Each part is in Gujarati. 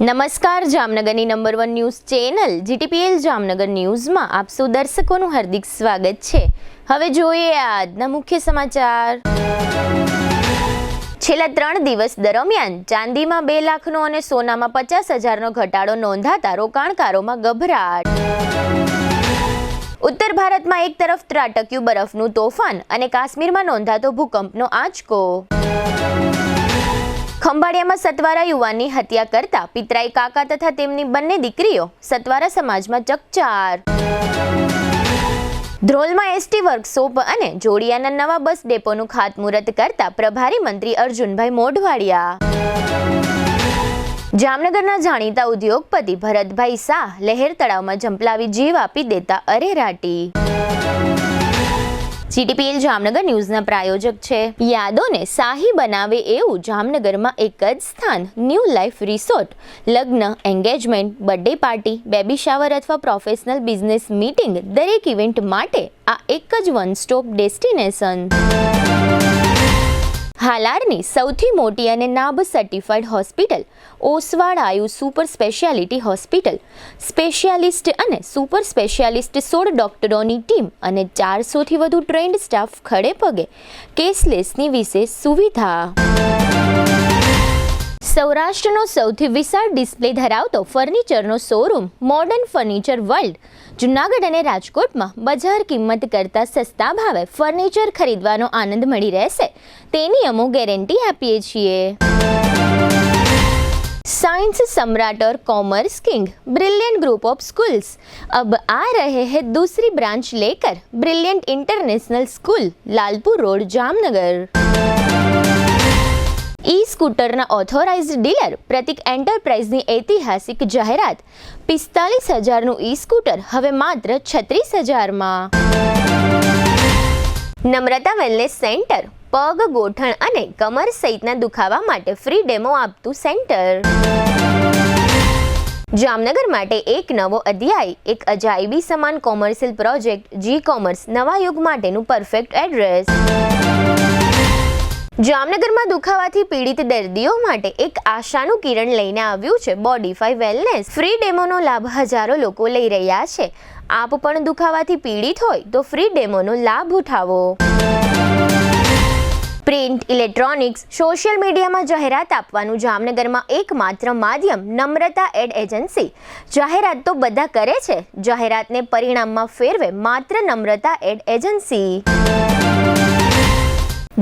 નમસ્કાર, જામનગરની number 1 news channel GTPL Jamnagar ન્યૂઝમાં આપ સૌ દર્શકોનું હાર્દિક સ્વાગત છે। હવે જોઈએ આજના મુખ્ય સમાચાર। છેલ્લા 3 દિવસ દરમિયાન ચાંદીમાં 2 લાખનો અને સોનામાં 50,000નો ઘટાડો નોંધાતા રોકાણકારોમાં ગભરાટ। ઉત્તર ભારતમાં એક તરફ ત્રાટક્યું બરફનું તોફાન અને કાશ્મીરમાં નોંધાતો ભૂકંપનો આંચકો। ખંભાળિયામાં સતવારા યુવાનની હત્યા કરતા પિતરાઈ કાકા તથા તેમની બંને દીકરીઓ, સતવારા સમાજમાં ચકચાર। ધ્રોલમાં ST વર્કશોપ અને જોડિયાના નવા બસ ડેપોનું ખાતમુહૂર્ત કરતા પ્રભારી મંત્રી અર્જુનભાઈ મોઢવાડિયા। જામનગરના જાણીતા ઉદ્યોગપતિ ભરતભાઈ શાહ લહેર તળાવમાં ઝંપલાવી જીવ આપી દેતા અરેરાટી। GTPL જામનગર ન્યૂઝના પ્રાયોજક છે યાદોને શાહી બનાવે એવું જામનગરમાં એક જ સ્થાન, ન્યૂ લાઈફ રિસોર્ટ। લગ્ન, engagement, birthday party, baby shower અથવા પ્રોફેશનલ બિઝનેસ મીટિંગ, દરેક ઇવેન્ટ માટે આ એક જ વન સ્ટોપ ડેસ્ટિનેશન। હાલારની સૌથી મોટી અને નાબ સર્ટિફાઈડ હોસ્પિટલ ઓસવાડ આયુ સુપર સ્પેશિયાલિટી હોસ્પિટલ। સ્પેશિયાલિસ્ટ અને સુપર સ્પેશિયાલિસ્ટ 16 ડોક્ટરોની ટીમ અને 400થી વધુ ટ્રેન્ડ સ્ટાફ ખડે પગે, કેશલેસની વિશેષ સુવિધા। સૌરાષ્ટ્રનો સૌથી વિશાળ ડિસ્પ્લે ધરાવતો ફર્નિચરનો showroom modern furniture world Junagadh અને રાજકોટમાં બજાર કિંમત કરતાં સસ્તા ભાવે ફર્નિચર ખરીદવાનો આનંદ મળી રહેશે તેની અમો ગેરંટી આપીએ છીએ। साइंस सम्राट और commerce king brilliant group of schools अब आ रहे हैं दूसरी ब्रांच लेकर। Brilliant international school, Lalpur road, Jamnagar. E स्कूटરના ઓથોરાઇઝ્ડ ડીલર પ્રતિક એન્ટરપ્રાઇઝની ઐતિહાસિક જાહેરાત। 45,000નું ઈ સ્કૂટર હવે માત્ર 36,000માં। નમ્રતા વેલનેસ સેન્ટર પગ, ગોઠણ અને કમર સહિતના દુખાવા માટે ફ્રી ડેમો આપતું સેન્ટર। જામનગર માટે એક નવો અધ્યાય, એક અજાયબી સમાન કોમર્શિયલ પ્રોજેક્ટ જી કોમર્સ, નવા યુગ માટેનું પરફેક્ટ એડ્રેસ। જામનગરમાં દુખાવાથી પીડિત દર્દીઓ માટે એક આશાનું કિરણ લઈને આવ્યું છે બોડીફાઈ વેલનેસ। ફ્રી ડેમોનો લાભ હજારો લોકો લઈ રહ્યા છે। આપ પણ દુખાવાથી પીડિત હોય તો ફ્રી ડેમોનો લાભ ઉઠાવો। પ્રિન્ટ, ઇલેક્ટ્રોનિક્સ, સોશિયલ મીડિયામાં જાહેરાત આપવાનું જામનગરમાં એકમાત્ર માધ્યમ નમ્રતા એડ એજન્સી। જાહેરાત તો બધા કરે છે, જાહેરાતને પરિણામમાં ફેરવે માત્ર નમ્રતા એડ એજન્સી।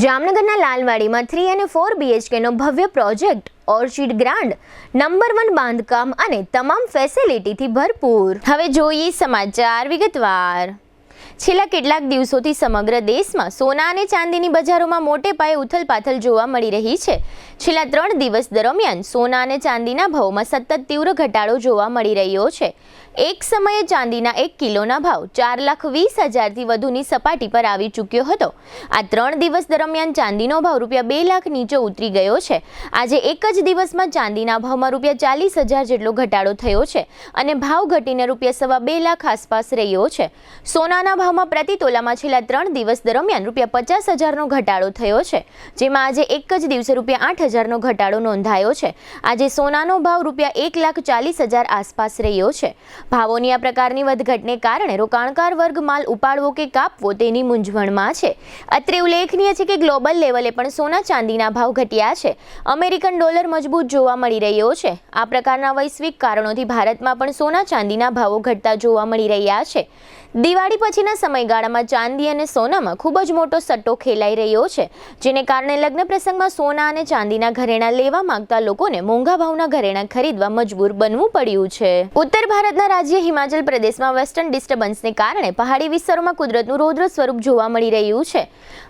જામનગરના લાલવાડીમાં 3 અને 4 BHKનો ભવ્ય પ્રોજેક્ટ ઓર્ચિડ ગ્રાન્ડ, નંબર 1 બાંધકામ અને તમામ ફેસિલિટીથી ભરપૂર। હવે જોઈએ સમાચાર વિગતવાર। છેલ્લા કેટલાક દિવસોથી સમગ્ર દેશમાં સોના અને ચાંદીની બજારોમાં મોટે પાયે ઉથલપાથલ જોવા મળી રહી છે। છેલ્લા 3 દિવસ દરમિયાન સોના અને ચાંદીના ભાવમાં સતત તીવ્ર ઘટાડો જોવા મળી રહ્યો છે। એક સમયે ચાંદીના 1 કિલોના ભાવ 4,20,000થી વધુની સપાટી પર આવી ચૂક્યો હતો। આ 3 દિવસ દરમિયાન ચાંદીનો ભાવ રૂપિયા 2 લાખ નીચે ઉતરી ગયો છે। આજે એક જ દિવસમાં ચાંદીના ભાવમાં રૂપિયા 40,000 જેટલો ઘટાડો થયો છે અને ભાવ ઘટીને રૂપિયા 2.25 લાખ આસપાસ રહ્યો છે। સોનાના ભાવમાં પ્રતિ તોલામાં છેલ્લા 3 દિવસ દરમિયાન રૂપિયા 50,000નો ઘટાડો થયો છે, જેમાં આજે એક જ દિવસે રૂપિયા 8,000નો ઘટાડો નોંધાયો છે। આજે સોનાનો ભાવ રૂપિયા 1,40,000 આસપાસ રહ્યો છે। ભાવોની આ પ્રકારની વધઘટને કારણે રોકાણકાર વર્ગ માલ ઉપાડવો કે કાપવો તેની મૂંઝવણમાં છે। અત્રે ઉલ્લેખનીય છે કે ગ્લોબલ લેવલે પણ સોના ચાંદીના ભાવ ઘટ્યા છે। અમેરિકન ડોલર મજબૂત જોવા મળી રહ્યો છે। આ પ્રકારના વૈશ્વિક કારણોથી ભારતમાં પણ સોના ચાંદીના ભાવો ઘટતા જોવા મળી રહ્યા છે। દિવાળી પછીના સમયગાળામાં ચાંદી અને સોનામાં ખૂબ જ મોટો સટ્ટો ખેલાઈ રહ્યો છે, જેને કારણે લગ્ન પ્રસંગમાં સોના અને ચાંદીના ઘરેણાં લેવા માંગતા લોકોને મોંઘા ભાવના ઘરેણાં ખરીદવા મજબૂર બનવું પડ્યું છે। ઉત્તર ભારતના રાજ્ય હિમાચલ પ્રદેશમાં વેસ્ટર્ન ડિસ્ટર્બન્સને કારણે પહાડી વિસ્તારોમાં કુદરતનું રૌદ્ર સ્વરૂપ જોવા મળી રહ્યું છે।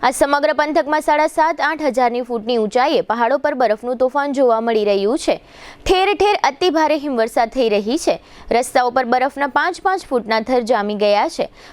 આ સમગ્ર પંથકમાં 7.5-8 હજારની ફૂટની ઊંચાઈએ પહાડો પર બરફનું તોફાન જોવા મળી રહ્યું છે। ઠેર ઠેર અતિ ભારે હિમવર્ષા થઈ રહી છે। રસ્તાઓ પર બરફના 5-5 ફૂટના થર જામી ગયા છે।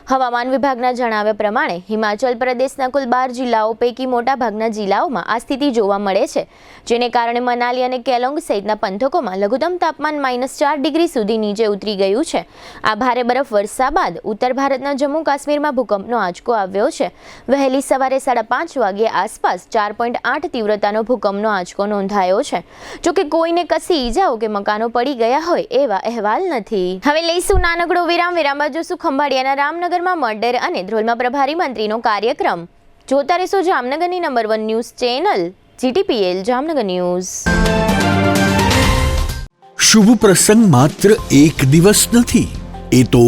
હવામાન હવામાન વિભાગના જણાવ્યા પ્રમાણે હિમાચલ પ્રદેશના કુલ 12 જિલ્લાઓ પૈકી મોટાભાગના જિલ્લાઓમાં આ સ્થિતિ જોવા મળે છે, જેને કારણે મનાલી અને કેલોંગ સહિતના પંથકોમાં લઘુત્તમ તાપમાન -4 ડિગ્રી સુધી નીચે ઉતરી ગયું છે. આ ભારે બરફ વર્ષા બાદ ઉત્તર ભારતના જમ્મુ કાશ્મીરમાં ભૂકંપનો આંચકો આવ્યો છે. વહેલી સવારે 5:30 વાગ્યે આસપાસ 4.8 તીવ્રતાનો ભૂકંપનો આંચકો નોંધાયો છે. જોકે કોઈને કશી ઈજાઓ કે મકાનો પડી ગયા હોય એવા અહેવાલ નથી. હવે લઈશું નાનકડો વિરામ બાદ જોશું ખંભાળિયાના રામનગરમાં મર્ડર અને ધ્રોલમાં પ્રભારી મંત્રીનો કાર્યક્રમ. જોતા રહેશો જામનગરની number 1 news channel GTPL Jamnagar news. શુભ પ્રસંગ માત્ર એક દિવસ નથી, એ તો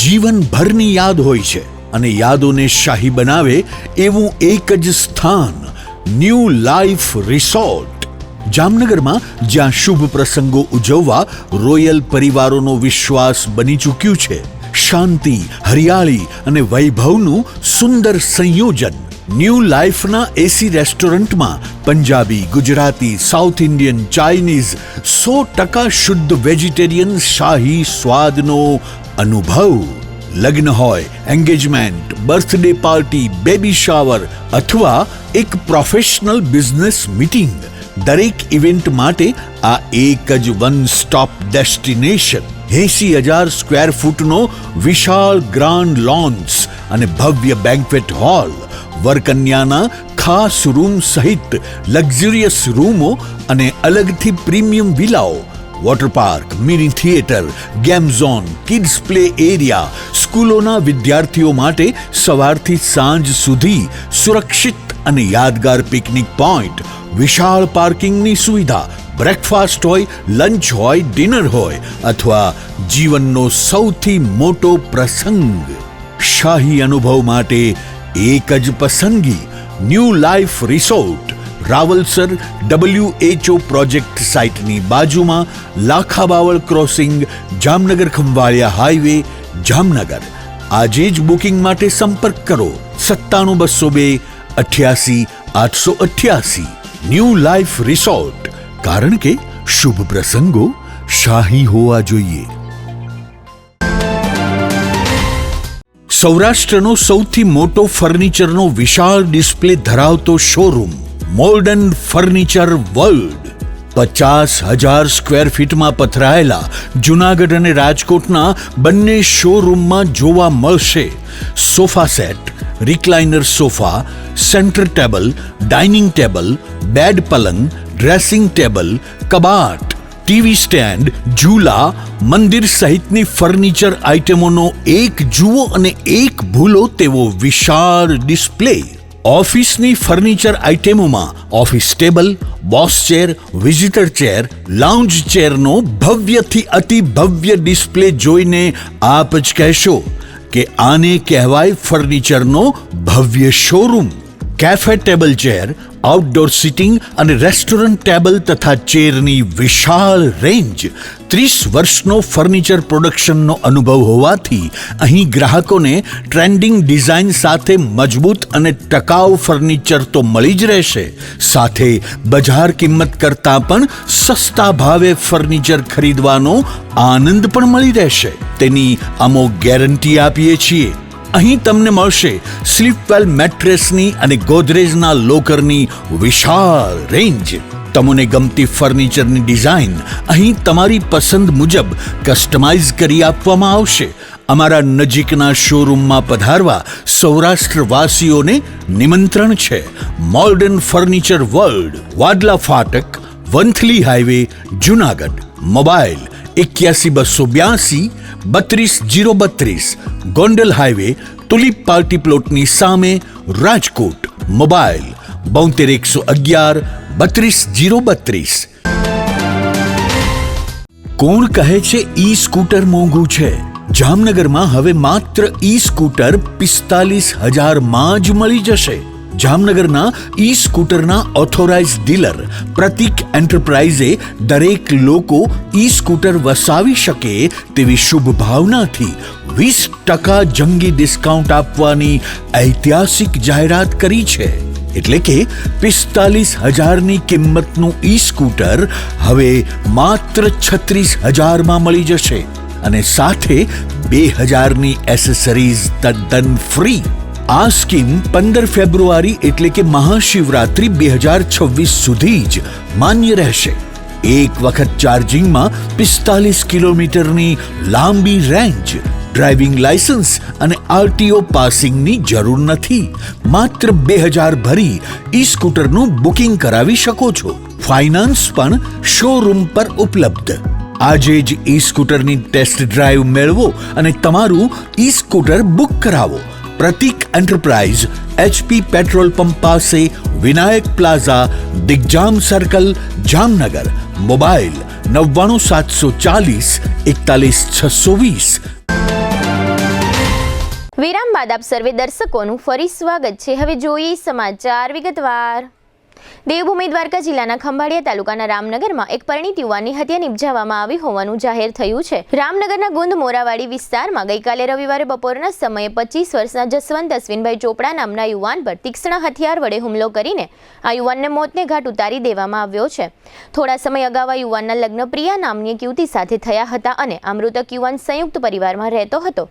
જીવનભરની યાદ હોય છે અને યાદોને શાહી બનાવે એવું એક જ સ્થાન ન્યૂ લાઈફ રિસોર્ટ જામનગરમાં, જ્યાં શુભ પ્રસંગો ઉજવવા રોયલ પરિવારોનો વિશ્વાસ બની ચૂક્યું છે. શાંતિ, હરિયાળી અને વૈભવનું સુંદર સંયોજન. ન્યૂ લાઈફના એસી રેસ્ટોરન્ટમાં Punjabi, Gujarati, south Indian, Chinese 100% શુદ્ધ વેજીટેરિયન શાહી સ્વાદનો અનુભવ. લગ્ન હોય, engagement, birthday party, baby shower અથવા એક પ્રોફેશનલ બિઝનેસ મીટિંગ, દરેક ઇવેન્ટ માટે આ એક જ વન સ્ટોપ ડેસ્ટિનેશન. 80,000 સ્ક્વેર ફૂટનો વિશાળ ગ્રાન્ડ લોન્સ અને ભવ્ય બેન્ક્વેટ હોલ, વરકન્યાના ખાસ રૂમ સહિત લક્ઝરિયસ રૂમો અને અલગથી પ્રીમિયમ વિલાઓ, water park, mini theatre, game zone, kids play area, સ્કૂલોના વિદ્યાર્થીઓ માટે સવારથી સાંજ સુધી સુરક્ષિત અને યાદગાર પિકનિક પોઈન્ટ, વિશાળ પાર્કિંગની સુવિધા, બ્રેકફાસ્ટ હોય, લંચ હોય, ડિનર હોય અથવા જીવનનો સૌથી મોટો પ્રસંગ. શાહી અનુભવ માટે એક જ પસંદગી new life resort, Rawalsar WHO project સાઇટની બાજુમાં, લાખાબાવળ ક્રોસિંગ, જામનગર ખંભાળિયા હાઈવે, જામનગર. આજે જ બુકિંગ માટે સંપર્ક કરો 97 202 88 888. ન્યૂ લાઈફ રિસોર્ટ, કારણ કે શુભ પ્રસંગો શાહી હોવા જોઈએ. સૌરાષ્ટ્રનો સૌથી મોટો ફર્નિચરનો વિશાળ ડિસ્પ્લે ધરાવતો showroom modern furniture world. 50,000 square ફીટમાં પથરાયેલા જૂનાગઢ અને રાજકોટના બંને શોરૂમમાં જોવા મળશે sofa set, recliner sofa, centre table, dining table, bed પલંગ, ડ્રેસિંગ ટેબલ, કબાટ, ટીવી સ્ટેન્ડ, ઝૂલા, મંદિર સહિતની ફર્નિચર આઇટમોનો એક જુઓ અને એક ભૂલો તેવો વિશાળ ડિસ્પ્લે. ઓફિસની ફર્નિચર આઇટમોમાં office table, boss chair, visitor chair, lounge ચેરનો ભવ્યથી અતિ ભવ્ય ડિસ્પ્લે જોઈને આપ જ કહેશો કે આને કહેવાય ફર્નિચરનો ભવ્ય showroom. Cafe table chair, outdoor sitting અને રેસ્ટોરન્ટ ટેબલ તથા ચેરની વિશાળ રેન્જ. 30 વર્ષનો ફર્નિચર પ્રોડક્શનનો અનુભવ હોવાથી અહીં ગ્રાહકોને ટ્રેન્ડિંગ ડિઝાઇન સાથે મજબૂત અને ટકાઉ ફર્નિચર તો મળી જ રહેશે, સાથે બજાર કિંમત કરતાં પણ સસ્તા ભાવે ફર્નિચર ખરીદવાનો આનંદ પણ મળી રહેશે. તેની અમો ગેરંટી આપીએ છીએ. અહીં તમને મળશે સ્લીપવેલ મેટ્રેસની અને ગોદરેજના લોકરની વિશાળ રેન્જ. તમને ગમતી ફર્નિચરની ડિઝાઇન અહીં તમારી પસંદ મુજબ કસ્ટમાઇઝ કરી આપવામાં આવશે. અમારા નજીકના શોરૂમમાં પધારવા સૌરાષ્ટ્રવાસીઓને નિમંત્રણ છે. Modern furniture world, Wadla Phatak, Vanthali highway, Junagadh. Mobile 81 282 32 032, Gondal highway, tulip party પ્લોટની સામે, રાજકોટ. મોબાઈલ 72 111 32 032. કોણ કહે છે ઈ સ્કૂટર મોંઘું છે? જામનગરમાં હવે માત્ર ઈ સ્કૂટર 45,000 માં જ મળી જશે. જામનગરના ઈ સ્કૂટરના ઓથોરાઇઝ ડીલર પ્રતિક એન્ટરપ્રાઇઝે દરેક લોકો ઈ સ્કૂટર વસાવી શકે તેવી શુભ ભાવનાથી 20% જંગી ડિસ્કાઉન્ટ આપવાની ઐતિહાસિક જાહેરાત કરી છે. એટલે કે 45,000ની કિંમતનું ઈ સ્કૂટર હવે માત્ર 36,000માં મળી જશે અને સાથે 2000ની એસેસરીઝ તદ્દન ફ્રી. આ સ્કીમ 15 ફેબ્રુઆરી એટલે કે મહાશિવરાત્રી 2026 સુધી જ માન્ય રહેશે. એક વખત ચાર્જિંગમાં 45 કિલોમીટરની લાંબી રેન્જ, ડ્રાઇવિંગ લાયસન્સ અને આરટીઓ પાસિંગની જરૂર નથી. માત્ર 2000 ભરી ઈ સ્કૂટરનું બુકિંગ કરાવી શકો છો. ફાઇનાન્સ પણ શોરૂમ પર ઉપલબ્ધ. આજે જ ઈ સ્કૂટરની ટેસ્ટ ડ્રાઈવ મેળવો અને તમારું ઈ સ્કૂટર બુક કરાવો. પ્રતીક એન્ટરપ્રાઇઝ, HP પેટ્રોલ પંપ પાસે, Vinayak plaza, Digjam circle, Jamnagar. Mobile 99 740 41 620. વિરામ બાદ આપ સર્વે દર્શકોનું ફરી સ્વાગત છે. હવે જોઈએ સમાચાર વિગતવાર. દેવભૂમિ દ્વારકા જિલ્લાના ખંભાળિયા તાલુકાના રામનગરમાં એક પરિણીત યુવાનની હત્યા નિપજાવવામાં આવી હોવાનું જાહેર થયું છે. રામનગરના ગુંદ મોરાવાડી વિસ્તારમાં ગઈકાલે રવિવારે બપોરના સમયે 25 વર્ષના જસવંત અશ્વિનભાઈ ચોપડા નામના યુવાન પર તીક્ષ્ણ હથિયાર વડે હુમલો કરીને આ યુવાનને મોતને ઘાટ ઉતારી દેવામાં આવ્યો છે. થોડા સમય અગાઉ આ યુવાનના લગ્ન પ્રિયા નામની એક યુવતી સાથે થયા હતા અને આ મૃતક યુવાન સંયુક્ત પરિવારમાં રહેતો હતો.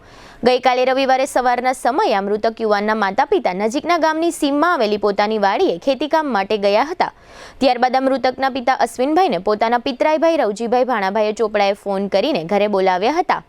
ગઈકાલે રવિવારે સવારના સમયે આ મૃતક યુવાનના માતા પિતા નજીકના ગામની સીમમાં આવેલી પોતાની વાડીએ ખેતીકામ માટે ગયા હતા. ત્યારબાદ આ મૃતકના પિતા અશ્વિનભાઈને પોતાના પિતરાઈભાઈ રવજીભાઈ ભાણાભાઈએ ચોપડાએ ફોન કરીને ઘરે બોલાવ્યા હતા.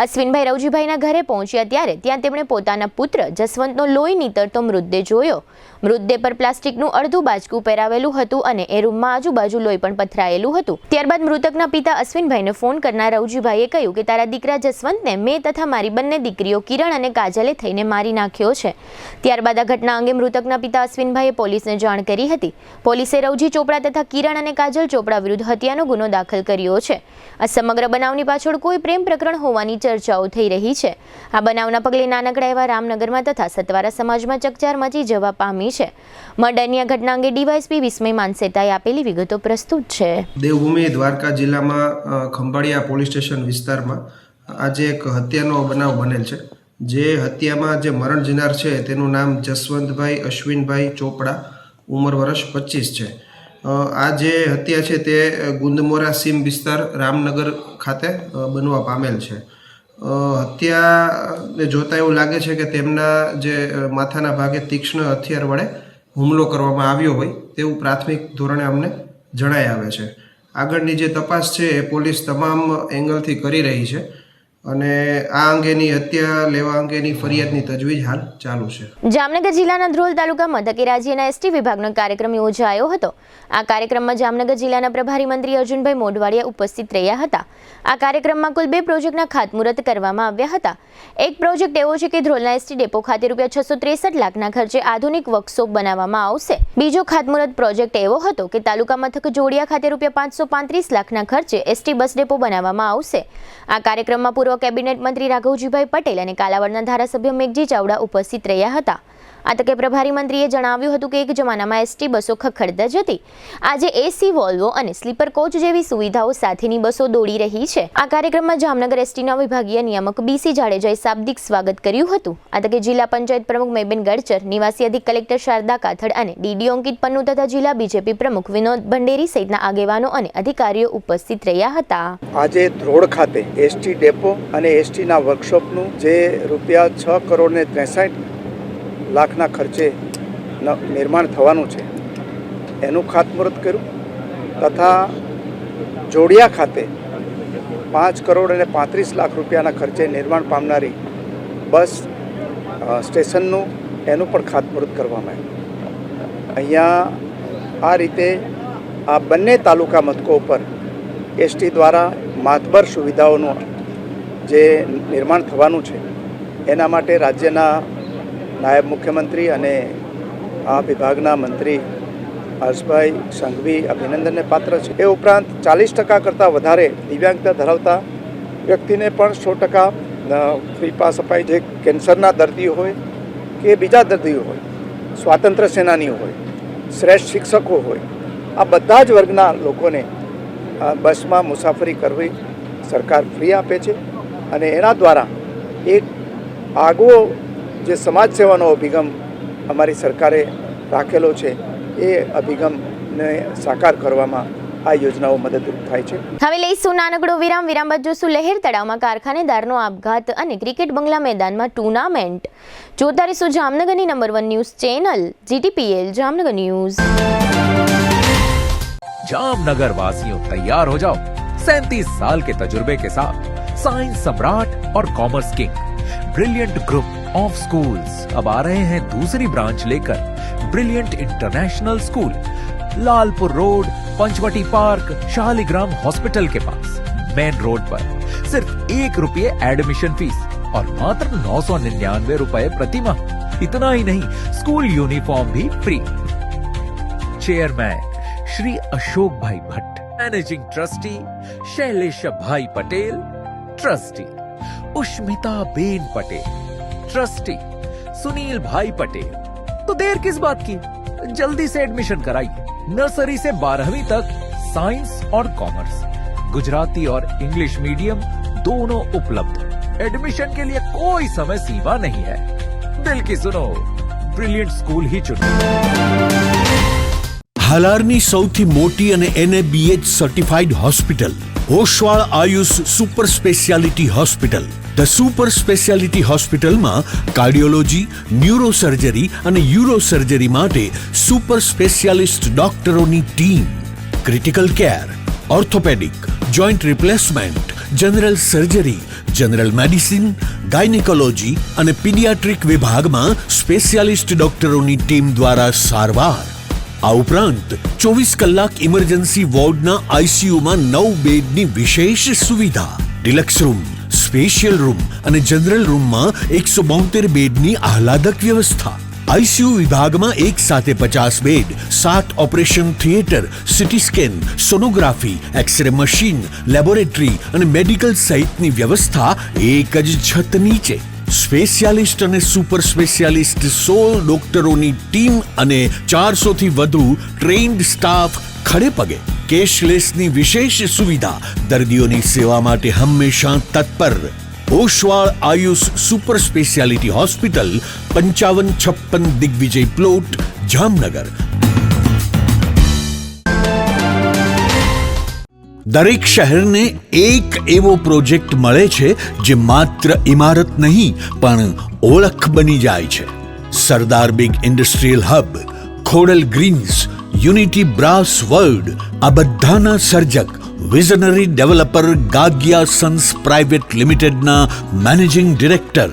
અશ્વિનભાઈ રવજીભાઈના ઘરે પહોંચ્યા ત્યારે ત્યાં તેમણે પોતાના પુત્ર જસવંતનો લોહી નીતરતો મૃતદેહ જોયો. મૃતદેહ પર પ્લાસ્ટિકનું અડધું બાચકું પહેરાવેલું હતું અને એ રૂમમાં આજુબાજુ લોહી પણ પથરાયેલું હતું. ત્યારબાદ મૃતકના પિતા અશ્વિનભાઈને ફોન કરનાર રવજીભાઈએ કહ્યું કે તારા દીકરા જસવંતને મેં તથા મારી બંને દીકરીઓ કિરણ અને કાજલે થઈને મારી નાખ્યો છે. ત્યારબાદ આ ઘટના અંગે મૃતકના પિતા અશ્વિનભાઈએ પોલીસને જાણ કરી હતી. પોલીસે રવજી ચોપડા તથા કિરણ અને કાજલ ચોપડા વિરુદ્ધ હત્યાનો ગુનો દાખલ કર્યો છે. આ સમગ્ર બનાવની પાછળ કોઈ પ્રેમ પ્રકરણ હોવાની ચર્ચાઓ થઈ રહી છે. આ બનાવના પગલે નાનકડા એવા રામનગરમાં તથા સતવારા સમાજમાં ચકચાર મચી જવા પામી છે. મર્ડરની આ ઘટના અંગે ડીવાયએસપી વિસ્મય માનસેતાએ આપેલી વિગતો પ્રસ્તુત છે. દેવભૂમિ દ્વારકા જિલ્લામાં ખંભાળિયા પોલીસ સ્ટેશન વિસ્તારમાં આજે એક હત્યાનો બનાવ બનેલ છે. જે હત્યામાં જે મરણ જનાર છે તેનું નામ જસવંતભાઈ અશ્વિનભાઈ ચોપડા, ઉંમર વર્ષ 25 છે. આ જે હત્યા છે તે ગુંદમોરા સીમ વિસ્તાર રામનગર ખાતે બનવા પામેલ છે. હત્યાને જોતા એવું લાગે છે કે તેમના જે માથાના ભાગે તીક્ષ્ણ હથિયાર વડે હુમલો કરવામાં આવ્યો હોય તેવું પ્રાથમિક ધોરણે અમને જણાઈ આવે છે. આગળની જે તપાસ છે એ પોલીસ તમામ એંગલથી કરી રહી છે અને આ અંગેની હત્યા લેવા અંગેની ફરિયાદની તજવીજ હાલ ચાલુ છે. જામનગર જિલ્લાના ધ્રોલ તાલુકા મથકે રાજ્યના એસટી વિભાગનો કાર્યક્રમ યોજાયો હતો. આ કાર્યક્રમમાં જામનગર જિલ્લાના પ્રભારી મંત્રી અર્જુનભાઈ મોઢવાડિયા ઉપસ્થિત રહ્યા હતા. આ કાર્યક્રમમાં કુલ 2 પ્રોજેક્ટના ખાતમુહૂર્ત કરવામાં આવ્યા હતા. એક પ્રોજેક્ટ એવો છે કે ધ્રોલના એસટી ડેપો ખાતે ₹663 લાખના ખર્ચે આધુનિક વર્કશોપ બનાવવામાં આવશે. બીજો ખાતમુહૂર્ત પ્રોજેક્ટ એવો હતો કે તાલુકા મથક જોડિયા ખાતે ₹535 લાખના ખર્ચે એસટી બસ ડેપો બનાવવામાં આવશે. આ કાર્યક્રમમાં પૂર્વ કેબિનેટ મંત્રી રાઘવજીભાઈ પટેલ અને કાલાવડના ધારાસભ્ય મેઘજી ચાવડા ઉપસ્થિત રહ્યા હતા. આ તકે પ્રભારી મંત્રીએ જણાવ્યું હતું કે એક જમાનામાં એસટી બસો ખખડતા જ હતી. આજે એસી, વોલ્વો અને સ્લીપર કોચ જેવી સુવિધાઓ સાથેની બસો દોડી રહી છે. આ કાર્યક્રમમાં જામનગર એસટીના વિભાગીય નિયામક BC જાડેજાએ શાબ્દિક સ્વાગત કર્યું હતું. આ તકે જિલ્લા પંચાયત પ્રમુખ મેબેન ગડચર, નિવાસી અધિક કલેક્ટર શારદા કાથડ અને ડીડીઓ અંકિત પન્નુ તથા જિલ્લા બીજેપી પ્રમુખ વિનોદ ભંડેરી સહિતના આગેવાનો અને અધિકારીઓ ઉપસ્થિત રહ્યા હતા. આજે ધ્રોળ ખાતે એસટી ડેપો અને એસટીના વર્કશોપનું જે ₹6 કરોડ ને 63 લાખના ખર્ચે નિર્માણ થવાનું છે એનું ખાતમુહૂર્ત કર્યું તથા જોડિયા ખાતે 5 કરોડ અને 35 લાખ રૂપિયાના ખર્ચે નિર્માણ પામનારી બસ સ્ટેશનનું એનું પણ ખાતમુહૂર્ત કરવામાં આવ્યું. અહીંયા આ રીતે આ બંને તાલુકા મથકો ઉપર એસટી દ્વારા માતબર સુવિધાઓનું જે નિર્માણ થવાનું છે એના માટે રાજ્યના નાયબ મુખ્યમંત્રી અને આ વિભાગના મંત્રી હર્ષભાઈ સંઘવી અભિનંદનને પાત્ર છે. એ ઉપરાંત 40% કરતાં વધારે દિવ્યાંગતા ધરાવતા વ્યક્તિને પણ 100% ફ્રી પાસ અપાય. જે કેન્સરના દર્દીઓ હોય કે બીજા દર્દીઓ હોય, સ્વાતંત્ર્ય સેનાનીઓ હોય, શ્રેષ્ઠ શિક્ષકો હોય, આ બધા જ વર્ગના લોકોને બસમાં મુસાફરી કરવી સરકાર ફ્રી આપે છે. અને એના દ્વારા એક આગવો જે સમાજ સેવાનો અભિગમ અમારી સરકારે રાખેલો છે એ અભિગમને સાકાર કરવામાં આ યોજનાઓ મદદરૂપ થાય છે. હવે લઈશું નાનકડો વિરામ બાદ જોશું લહેર તળાવમાં કારખાનેદારનો આપઘાત અને ક્રિકેટ બંગલા મેદાનમાં ટુર્નામેન્ટ. જોતા રહીશું જામનગરની number 1 news channel GTPL Jamnagar news. Jamnagar वासियों तैयार हो जाओ 37 साल के तजुर्बे के साथ साइंस सम्राट और commerce king brilliant group of schools अब आ रहे हैं दूसरी ब्रांच लेकर brilliant international school, Lalpur road, Panchvati park, Shaligram hospital के पास, मेन रोड पर. सिर्फ ₹1 एडमिशन फीस और मात्र 999 रुपए प्रति माह. इतना ही नहीं, स्कूल यूनिफॉर्म भी free. Chairman Shri Ashok bhai Bhatt, managing trustee Shailesh bhai Patel, trustee Ushmita ben Patel, trustee Sunil bhai Patel. तो देर किस बात की, जल्दी से एडमिशन कराइए. नर्सरी से 12वीं तक साइंस और कॉमर्स, गुजराती और इंग्लिश मीडियम दोनों उपलब्ध. एडमिशन के लिए कोई समय सीमा नहीं है. दिल की सुनो, ब्रिलियंट स्कूल ही चुनो. હાલારની સૌથી મોટી અને NABH certified hospital Oshwal Ayush super speciality hospital. The super speciality હોસ્પિટલમાં કાર્ડિયોલોજી, ન્યુરોસર્જરી અને યુરોસર્જરી માટે સુપર સ્પેશિયાલિસ્ટ ડોક્ટરોની team, critical care, orthopaedic, joint replacement, general surgery, general medicine, gynaecology અને પીડિયાટ્રિક વિભાગમાં સ્પેશિયાલિસ્ટ ડોક્ટરોની ટીમ દ્વારા સારવાર. આ ઉપરાંત 24 કલાક ઇમરજન્સી વોર્ડના ICUમાં 9 બેડની વિશેષ સુવિધા, ડિલક્સ રૂમ, સ્પેશિયલ રૂમ અને જનરલ રૂમમાં 172 બેડની આહલાદક વ્યવસ્થા. ICU વિભાગમાં એક સાથે 50 bed, 7 operation theatre, CT scan, sonography, x-ray machine, laboratory અને મેડિકલ સહિતની વ્યવસ્થા એક જ છત નીચે. સ્પેશિયાલિસ્ટ અને સુપર સ્પેશિયાલિસ્ટ 16 ડોક્ટરોની ટીમ અને 400 થી વધુ ટ્રેન્ડ સ્ટાફ ખડે પગે. કેશલેસની વિશેષ સુવિધા, દર્દીઓની સેવા માટે હંમેશા તત્પર. Oshwal Ayush super speciality hospital, 5556 Digvijay plot, Jamnagar. દરેક શહેરને એક એવો પ્રોજેક્ટ મળે છે જે માત્ર ઇમારત નહીં પણ ઓળખ બની જાય છે. Sardar big industrial hub, Khodal greens, unity brass world, આ બધાના સર્જક visionary developer Gagiya sons private લિમિટેડના મેનેજિંગ ડિરેક્ટર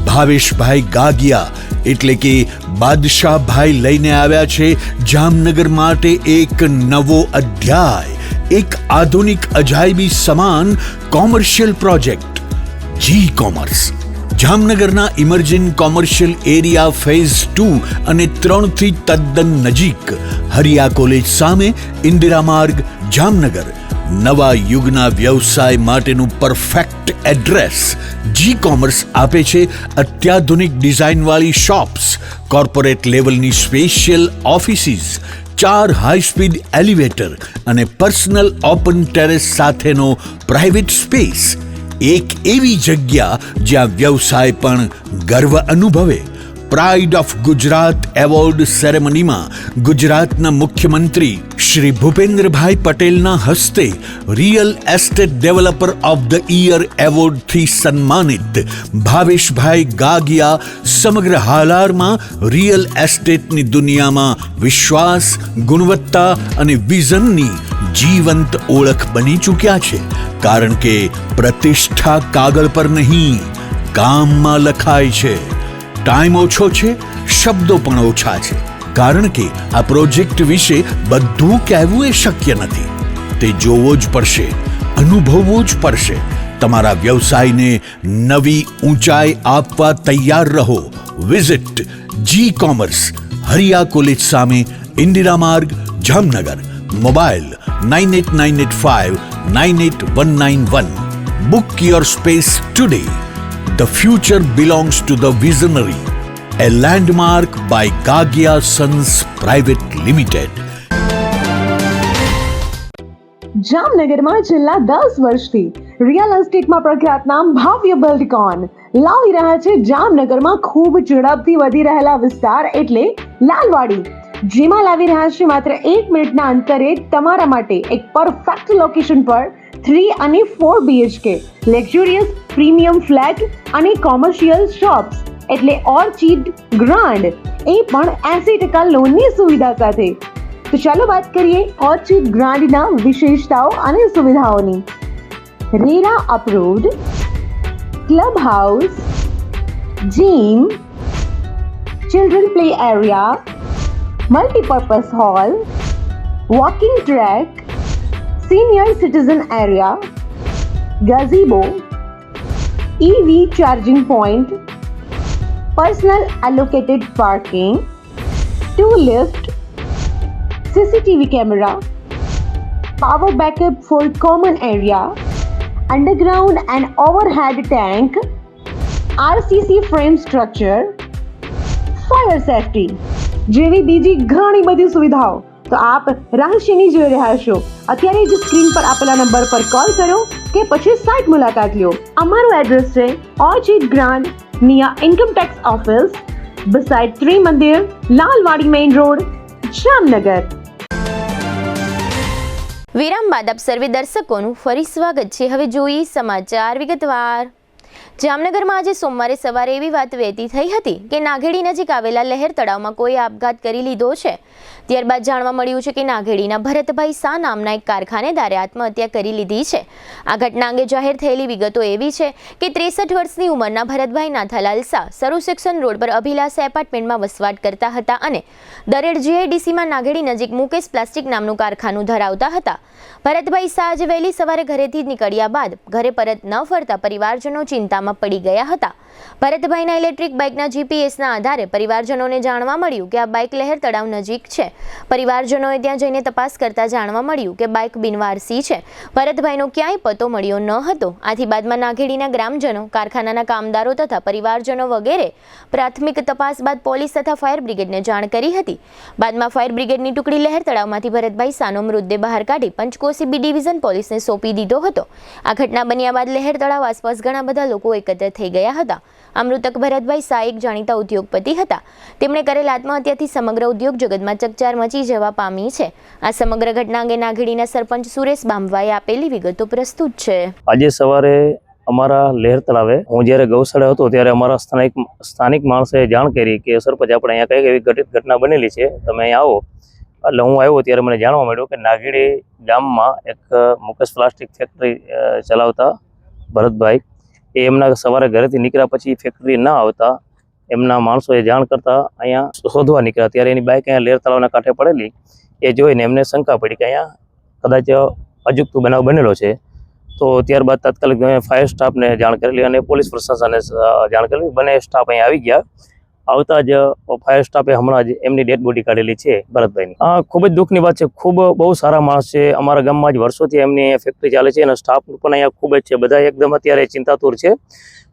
ભાવેશભાઈ ગાગિયા એટલે કે બાદશાહભાઈ લઈને આવ્યા છે જામનગર માટે એક નવો અધ્યાય, એક આધુનિક અજાયબી સમાન કોમર્શિયલ પ્રોજેક્ટ G-કોમર્સ. જામનગરના ઇમર્જિંગ કોમર્શિયલ એરિયા ફેઝ 2 અને 3 થી તદ્દન નજીક, હરિયા કોલેજ સામે, ઇન્દિરા માર્ગ, જામનગર. નવા યુગના વ્યવસાય માટેનું પરફેક્ટ એડ્રેસ. G-કોમર્સ આપે છે અત્યાધુનિક ડિઝાઇનવાળી શોપ્સ, કોર્પોરેટ લેવલની special offices, 4 high speed elevator અને પર્સનલ ઓપન ટેરેસ સાથેનો પ્રાઇવેટ સ્પેસ. એક એવી જગ્યા જ્યાં વ્યવસાય પણ ગર્વ અનુભવે. પ્રાઇડ ઓફ ગુજરાત એવોર્ડ સેરેમનીમાં ગુજરાતના મુખ્યમંત્રી શ્રી ભૂપેન્દ્રભાઈ પટેલના હસ્તે real estate developer of the year એવોર્ડથી સન્માનિત ભાવેશભાઈ ગાગિયા સમગ્ર હાલારમાં રિયલ એસ્ટેટની દુનિયામાં વિશ્વાસ, ગુણવત્તા અને વિઝનની જીવંત ઓળખ બની ચૂક્યા છે. કારણ કે પ્રતિષ્ઠા કાગળ પર નહીં, કામમાં લખાય છે. ટાઈમ ઓછો છે, શબ્દો પણ ઓછા છે, કારણ કે આ પ્રોજેક્ટ વિશે બધું કહેવું એ શક્ય નથી. તે જોવો જ પડશે, અનુભવવો જ પડશે. તમારા વ્યવસાયને નવી ઊંચાઈ આપવા તૈયાર રહો. વિઝિટ G-કોમર્સ, હરિયા કોલેજ સામે, ઇન્દિરા માર્ગ, Jamnagar. Mobile 9898598191. Book your space today. The future belongs to the visionary. A landmark by Gagia Sons Private Limited. જામનગરમાં છેલ્લા 10 વર્ષથી રિયલ એસ્ટેટમાં પ્રખ્યાત નામ ભાવ્ય બિલ્ડકોન લાવી રહ્યા છે જામનગરમાં ખૂબ ઝડપથી વધી રહેલા વિસ્તાર એટલે લાલવાડી. જેમાં લાવી રહ્યા છે માત્ર 1 મિનિટના અંતરે તમારા માટે એક પરફેક્ટ લોકેશન પર 3 અને 4 BHK લક્ઝુરિયસ પ્રીમિયમ ફ્લેટ અને કોમર્શિયલ શોપ્સ એટલે ઓર્ચિડ ગ્રાન્ડ, એ પણ 80% લોનની સુવિધા સાથે. તો ચાલો વાત કરીએ ઓર્ચિડ ગ્રાન્ડના વિશેષતાઓ અને સુવિધાઓની. RERA approved, club house, gym, children play area, multipurpose hall, walking track, senior citizen area, gazebo, EV charging point, personal allocated parking, 2 lift, CCTV camera, power backup for common area, underground and overhead tank, RCC frame structure, fire safety જેવી બીજી ઘણી બધી સુવિધાઓ તો આપ રહસ્યની જોઈ રહ્યા છો. અત્યારે જ સ્ક્રીન પર આપેલા નંબર પર કોલ કરો કે પછી સાઇટ મુલાકાત લો. અમારું એડ્રેસ છે orchid grand near income tax office beside Trimandir, Lalwadi main road, Jamnagar. વિરામ બાદ આપ સર્વે દર્શકોનું ફરી સ્વાગત છે. હવે જોઈએ સમાચાર વિગતવાર. જામનગરમાં આજે સોમવારે સવારે એવી વાત વહેતી થઈ હતી કે નાઘેડી નજીક આવેલા લહેર તળાવમાં કોઈ આપઘાત કરી લીધો છે. ત્યારબાદ જાણવા મળ્યું છે કે નાઘેડીના ભરતભાઈ શાહ નામના એક કારખાનેદારે આત્મહત્યા કરી લીધી છે. આ ઘટના અંગે જાહેર થયેલી વિગતો એવી છે કે 63 વર્ષની ઉંમરના ભરતભાઈ નાથાલાલ શાહ સરુ સેક્શન રોડ પર અભિલાષા એપાર્ટમેન્ટમાં વસવાટ કરતા હતા અને દરેડ GIDCમાં નાઘેડી નજીક મુકેશ પ્લાસ્ટિક નામનું કારખાનું ધરાવતા હતા. ભરતભાઈ શાહ આજે વહેલી સવારે ઘરેથી નીકળ્યા બાદ ઘરે પરત ન ફરતા પરિવારજનો ચિંતામાં પડી ગયા હતા. ભરતભાઈના ઇલેક્ટ્રિક બાઇકના GPSના આધારે પરિવારજનોને જાણવા મળ્યું કે આ બાઇક લહેર તળાવ નજીક છે. પરિવારજનોએ ત્યાં જઈને તપાસ કરતા જાણવા મળ્યું કે બાઇક બિનવારસી છે. ભરતભાઈનો ક્યાંય પતો મળ્યો ન હતો. આથી બાદમાં નાઘેડીના ગ્રામજનો, કારખાનાના કામદારો તથા પરિવારજનો વગેરે પ્રાથમિક તપાસ બાદ પોલીસ તથા ફાયર બ્રિગેડને જાણ કરી હતી. બાદમાં ફાયર બ્રિગેડની ટુકડી લહેર તળાવમાંથી ભરતભાઈ શાહનો મૃતદેહ બહાર કાઢી પંચકોશી B ડિવિઝન પોલીસને સોંપી દીધો હતો. આ ઘટના બન્યા બાદ લહેર તળાવ આસપાસ ઘણા બધા લોકો એકત્ર થઈ ગયા હતા. આ મૃતક ભરતભાઈ શાહ એક જાણીતા ઉદ્યોગપતિ હતા. તેમણે કરેલ આત્મહત્યાથી સમગ્ર ઉદ્યોગ જગતમાં ચકચાર મચી જવા પામી છે. આ સમગ્ર ઘટના અંગે નાઘેડીના સરપંચ સુરેશ બાંભવાએ આપેલી વિગતો પ્રસ્તુત છે. આજે સવારે અમારા લહેર તળાવે હું જ્યારે ગૌશાળા હતો ત્યારે અમારા સ્થાનિક માણસે જાણ કરી કે સરપંચ આપણે અહીંયા કઈ એવી ઘટના બનેલી છે, તમે અહીંયા આવો. એટલે હું આવ્યો ત્યારે મને જાણવા મળ્યું કે નાઘેડી ગામમાં એક મુકેશ પ્લાસ્ટિક ફેક્ટરી ચલાવતા ભરતભાઈ એમના સવારે ઘરેથી નીકળ્યા પછી ફેક્ટરી ના આવતા એમના માણસોએ જાણ કરતા અહીંયા શોધવા નીકળ્યા. ત્યારે એની બાઇક અહીંયા લહેર તળાવના કાંઠે પડેલી એ જોઈને એમને શંકા પડી કે અહીંયા કદાચ અજુગતું બનાવ બનેલો છે. તો ત્યારબાદ તાત્કાલિક ફાયર સ્ટાફને જાણ કરેલી અને પોલીસ પ્રશાસનને જાણ કરેલી. બંને સ્ટાફ અહીંયા આવી ગયા. આવતા જ ફાયર સ્ટાફે હમણાં જ એમની ડેડ બોડી કાઢેલી છે ભરતભાઈની. ખૂબ જ દુઃખની વાત છે. ખૂબ બહુ સારા માણસ છે. અમારા ગામમાં જ વર્ષોથી એમની ફેક્ટરી ચાલે છે અને સ્ટાફ પણ અહીંયા ખૂબ જ છે. બધા એકદમ અત્યારે ચિંતાતુર છે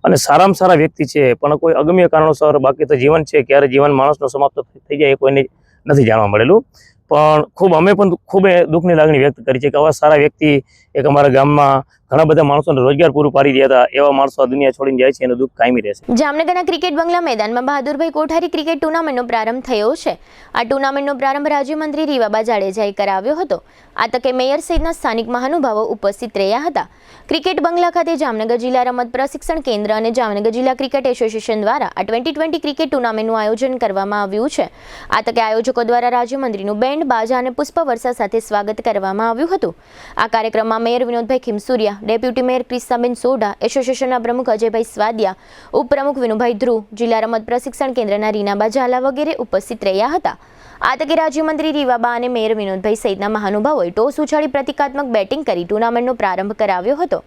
અને સારામાં સારા વ્યક્તિ છે. પણ કોઈ અગમ્ય કારણોસર બાકી તો જીવન છે, ક્યારે જીવન માણસનો સમાપ્ત થઈ જાય એ કોઈને નથી જાણવા મળેલું. પણ અમે પણ ખૂબ દુઃખની લાગણી વ્યક્ત કરી છે કે આવા સારા વ્યક્તિ એક અમારા ગામમાં ઘણા બધા માણસોને રોજગાર પૂરું પાડી રહ્યા હતા, એવા માણસો આ દુનિયા છોડીને જાય છે એનું દુઃખ કાયમી રહેશે. જામનગરના ક્રિકેટ બંગલા મેદાનમાં બહાદુરભાઈ કોઠારી ક્રિકેટ ટુર્નામેન્ટનો પ્રારંભ થયો છે. આ ટુર્નામેન્ટનો પ્રારંભ રાજ્યમંત્રી રીવાબા જાડેજાએ કરાવ્યો હતો. આ તકે મેયર સહિતના સ્થાનિક મહાનુભાવો ઉપસ્થિત રહ્યા હતા. ક્રિકેટ બંગલા ખાતે જામનગર જિલ્લા રમત પ્રશિક્ષણ કેન્દ્ર અને જામનગર જિલ્લા ક્રિકેટ એસોસિએશન દ્વારા આ 2020 ક્રિકેટ ટુર્નામેન્ટનું આયોજન કરવામાં આવ્યું છે. આ તકે આયોજકો દ્વારા રાજ્યમંત્રીનું બેન્ડ બાજા અને પુષ્પવર્ષા સાથે સ્વાગત કરવામાં આવ્યું હતું. આ કાર્યક્રમમાં mayor Vinodbhai Khimsuriya, deputy mayor Kristaben Sodha, એસોસિએશનના પ્રમુખ અજયભાઈ સ્વાદિયા, ઉપપ્રમુખ વિનુભાઈ ધ્રુવ, જિલ્લા રમત પ્રશિક્ષણ કેન્દ્રના રીનાબા ઝાલા વગેરે ઉપસ્થિત રહ્યા હતા. આ તકે રાજ્યમંત્રી રીવાબા અને મેયર વિનોદભાઈ સહિતના મહાનુભાવોએ ટોસ ઉછાળી પ્રતિકાત્મક બેટિંગ કરી ટુર્નામેન્ટનો પ્રારંભ કરાવ્યો હતો.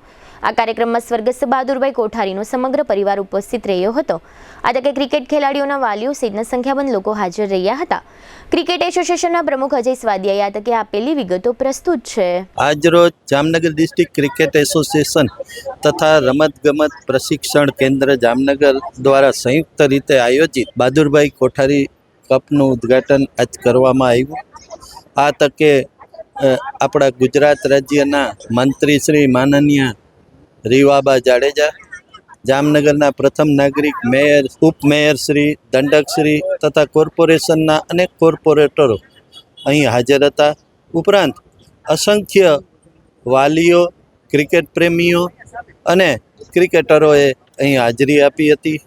આ કાર્યક્રમમાં સ્વર્ગસ્થ બહાદુરભાઈ કોઠારીનો સમગ્ર પરિવાર ઉપસ્થિત રહ્યો હતો. આ તકે ક્રિકેટ ખેલાડીઓના વાલીઓ સહિતના સંખ્યાબંધ લોકો હાજર રહ્યા હતા. ક્રિકેટ એસોસિએશનના પ્રમુખ અજય સ્વાદિયાએ આ તકે આપેલી વિગતો પ્રસ્તુત છે. આજરોજ જામનગર ડિસ્ટ્રિક્ટ ક્રિકેટ એસોસિએશન તથા રમતગમત પ્રશિક્ષણ કેન્દ્ર જામનગર દ્વારા સંયુક્ત રીતે આયોજિત બહાદુરભાઈ કોઠારી કપનું ઉદ્ઘાટન આજ કરવામાં આવ્યું. આ તકે આપણા ગુજરાત રાજ્યના મંત્રી શ્રી માનનીય રીવાબા જાડેજા જામનગરના પ્રથમ નાગરિક, મેયર, ઉપમેયરશ્રી, દંડકશ્રી તથા કોર્પોરેશનના અનેક કોર્પોરેટરો અહીં હાજર હતા. ઉપરાંત અસંખ્ય વાલીઓ, ક્રિકેટ પ્રેમીઓ અને ક્રિકેટરોએ અહીં હાજરી આપી હતી.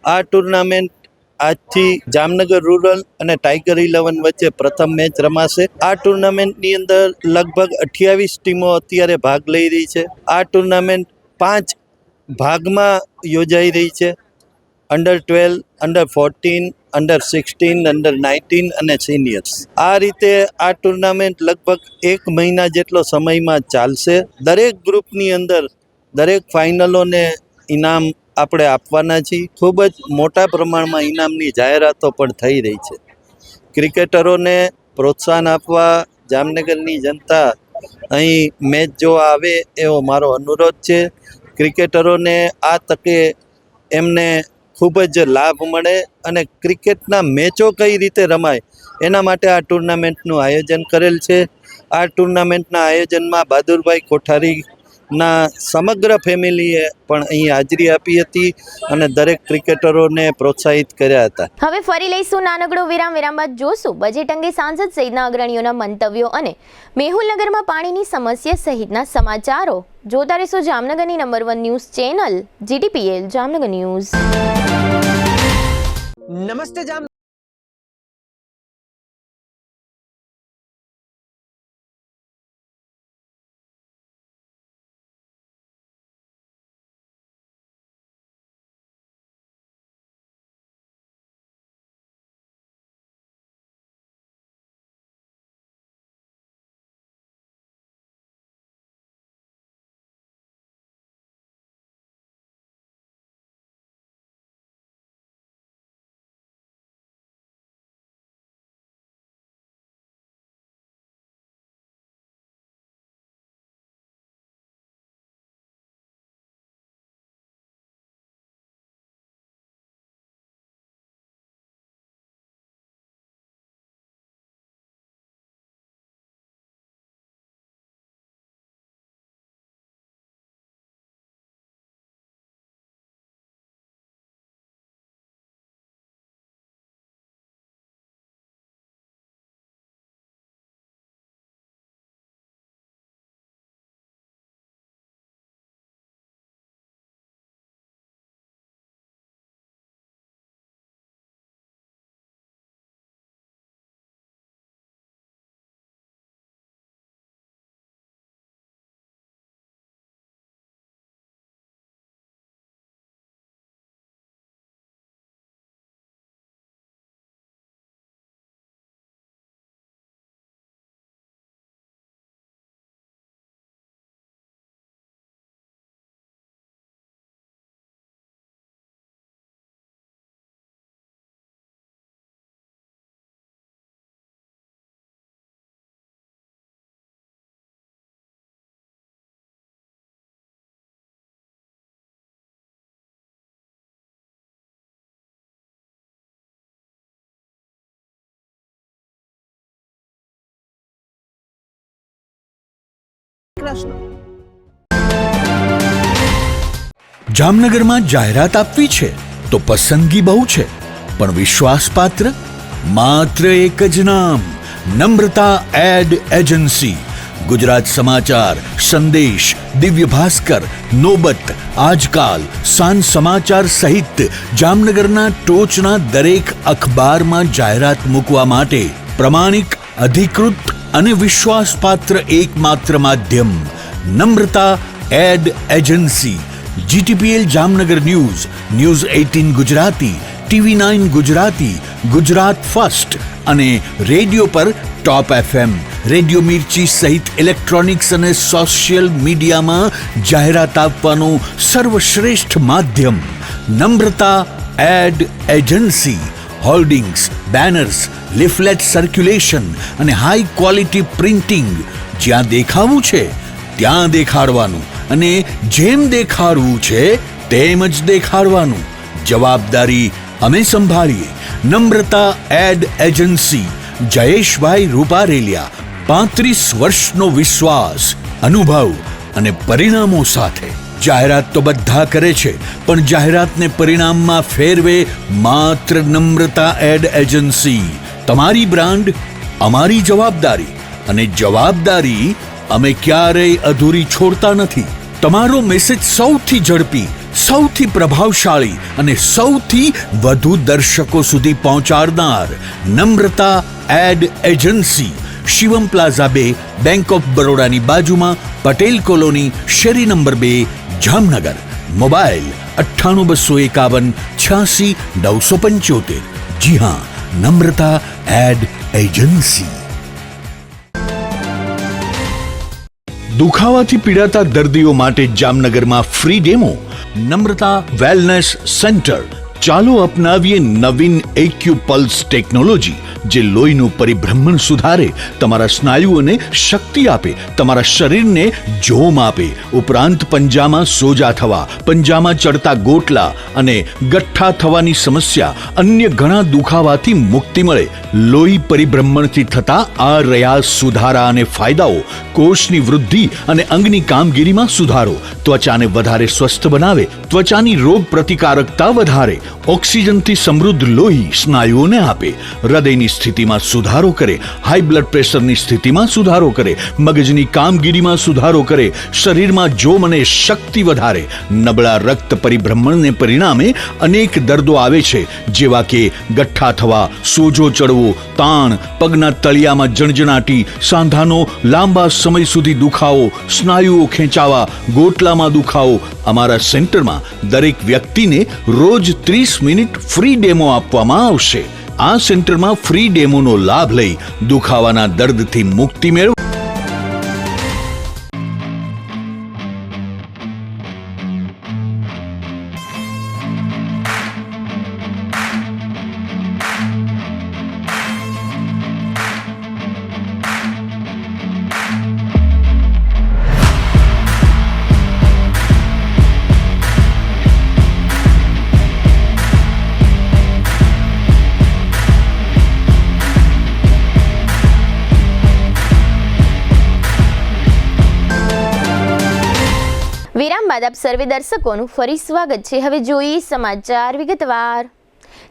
આ ટુર્નામેન્ટ આજથી જામનગર રૂરલ અને ટાઈગર 11 વચ્ચે પ્રથમ મેચ રમાશે. આ ટુર્નામેન્ટની અંદર લગભગ 28 ટીમો અત્યારે ભાગ લઈ રહી છે. આ ટુર્નામેન્ટ 5 ભાગમાં યોજાઈ રહી છે: અંડર 12, અંડર 14, અંડર 16, અંડર 19 અને સિનિયર્સ. આ રીતે આ ટુર્નામેન્ટ લગભગ 1 મહિના જેટલો સમયમાં ચાલશે. દરેક ગ્રુપની અંદર દરેક ફાઇનલોને ઇનામ આપણે આપવાના છીએ. ખૂબ જ મોટા પ્રમાણમાં ઇનામની જાહેરાતો પણ થઈ રહી છે. ક્રિકેટરોને પ્રોત્સાહન આપવા જામનગરની જનતા અહીં મેચ જોવા આવે એવો મારો અનુરોધ છે. ક્રિકેટરોને આ તકે એમને ખૂબ જ લાભ મળે અને ક્રિકેટના મેચો કઈ રીતે રમાય એના માટે આ ટુર્નામેન્ટનું આયોજન કરેલ છે. આ ટુર્નામેન્ટના આયોજનમાં બહાદુરભાઈ કોઠારીના સમગ્ર ફેમિલીએ પણ અહીં હાજરી આપી હતી અને દરેક ક્રિકેટરોને પ્રોત્સાહિત કર્યા હતા. હવે ફરી લઈશું નાનકડો વિરામ બાદ જોશું બજેટ અંગે સાંસદ સહિતના અગ્રણીઓના મંતવ્યો અને મેહુલનગરમાં પાણીની સમસ્યા સહિતના સમાચારો. જોતા રહેશો જામનગરની number 1 news channel GTPL Jamnagar news. નમસ્તે જામનગરમાં જાહેરાત આપવી છે તો પસંદગી બહુ છે, પણ વિશ્વાસપાત્ર માત્ર એક જ નામ, નમ્રતા એડ એજન્સી. ગુજરાત સમાચાર, સંદેશ, દિવ્ય ભાસ્કર, નોબત, આજકાલ, સાંજ સમાચાર સહિત જામનગરના ટોચના દરેક અખબારમાં જાહેરાત મૂકવા માટે પ્રમાણિક, અધિકૃત અને વિશ્વાસપાત્ર એકમાત્ર માધ્યમ Namrata ad agency. GTPL Jamnagar news, news 18 Gujarati, TV9 Gujarati, Gujarat first અને રેડિયો પર ટોપ FM, રેડિયો મિર્ચી સહિત ઇલેક્ટ્રોનિક્સ અને સોશિયલ મીડિયામાં જાહેરાત આપવાનું સર્વશ્રેષ્ઠ માધ્યમ Namrata ad agency. Hoardings, banners, leaflet circulation અને હાઈ ક્વોલિટી પ્રિન્ટિંગ. જ્યાં દેખાવું છે ત્યાં દેખાડવાનું અને જેમ દેખાડવું છે તેમ જ દેખાડવાનું. જવાબદારી અમે સંભાળીએ. નમ્રતા એડ એજન્સી, જયેશભાઈ રૂપારેલિયા. 35 વર્ષનો વિશ્વાસ, અનુભવ અને પરિણામો સાથે. જાહેરાત તો બધા કરે છે, પણ જાહેરાતને પરિણામમાં ફેરવે માત્ર નમ્રતા એડ એજન્સી. તમારી બ્રાન્ડ અમારી જવાબદારી, અને જવાબદારી અમે ક્યારેય અધૂરી છોડતા નથી. તમારો મેસેજ સૌથી ઝડપી, સૌથી પ્રભાવશાળી અને સૌથી વધુ દર્શકો સુધી પહોંચાડનાર Namrata ad agency, Shivam plaza 2, bank of બરોડાની બાજુમાં, પટેલ કોલોની, શેરી નંબર 2, જામનગર. મોબાઈલ 98 251 86 975. જી હા, નમ્રતા એડ એજન્સી. દુખાવાથી પીડાતા દર્દીઓ માટે જામનગરમાં free demo. Namrata wellness centre. ચાલો અપનાવીએ નવીન એક્યુપલ્સ ટેકનોલોજી, જે લોહીનું પરિભ્રમણ સુધારે, તમારા સ્નાયુઓને શક્તિ આપે, તમારા શરીરને જોમ આપે. ઉપરાંત પંજામાં સોજા થવા, પંજામાં ચડતા ગોટલા અને ગઠ્ઠા થવાની સમસ્યા, અન્ય ઘણા દુખાવાથી મુક્તિ મળે. લોહી પરિભ્રમણથી થતા આ રહ્યા સુધારા અને ફાયદાઓ. કોષની વૃદ્ધિ અને અંગની કામગીરીમાં સુધારો, ત્વચાને વધારે સ્વસ્થ બનાવે, ત્વચાની રોગ પ્રતિકારકતા વધારે, ઓક્સિજનથી સમૃદ્ધ લોહી સ્નાયુઓને આપે, હૃદયની સ્થિતિમાં સુધારો કરે, હાઈ બ્લડ પ્રેશરની સ્થિતિમાં સુધારો કરે, મગજની કામગીરીમાં સુધારો કરે, શરીરમાં જોમ અને શક્તિ વધારે. નબળા રક્ત પરિભ્રમણને પરિણામે અનેક દર્દો આવે છે, જેવા કે ગઠ્ઠા થવા, સોજો ચડવો, તાણ, પગના તળિયામાં જણજણાટી, સાંધાનો લાંબા સમય સુધી દુખાવો, સ્નાયુઓ ખેંચાવા, ગોટલામાં દુખાવો. અમારા સેન્ટરમાં દરેક વ્યક્તિને રોજ 30 મિનિટ ફ્રી ડેમો આપવામાં આવશે. આ સેન્ટરમાં ફ્રી ડેમોનો લાભ લઈ દુખાવાના દર્દથી મુક્તિ મેળવો. વિરામ બાદ આપ સર્વે દર્શકોનું ફરી સ્વાગત છે. હવે જોઈએ સમાચાર વિગતવાર.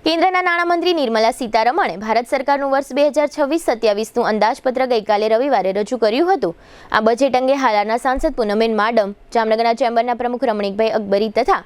કેન્દ્રના નાણામંત્રી નિર્મલા સીતારમણે ભારત સરકારનું વર્ષ 2026-27નું અંદાજપત્ર ગઈકાલે રવિવારે રજૂ કર્યું હતું. આ બજેટ અંગે હાલના સાંસદ પૂનમબેન માડમ, જામનગરના ચેમ્બરના પ્રમુખ રમણીકભાઈ અકબરી તથા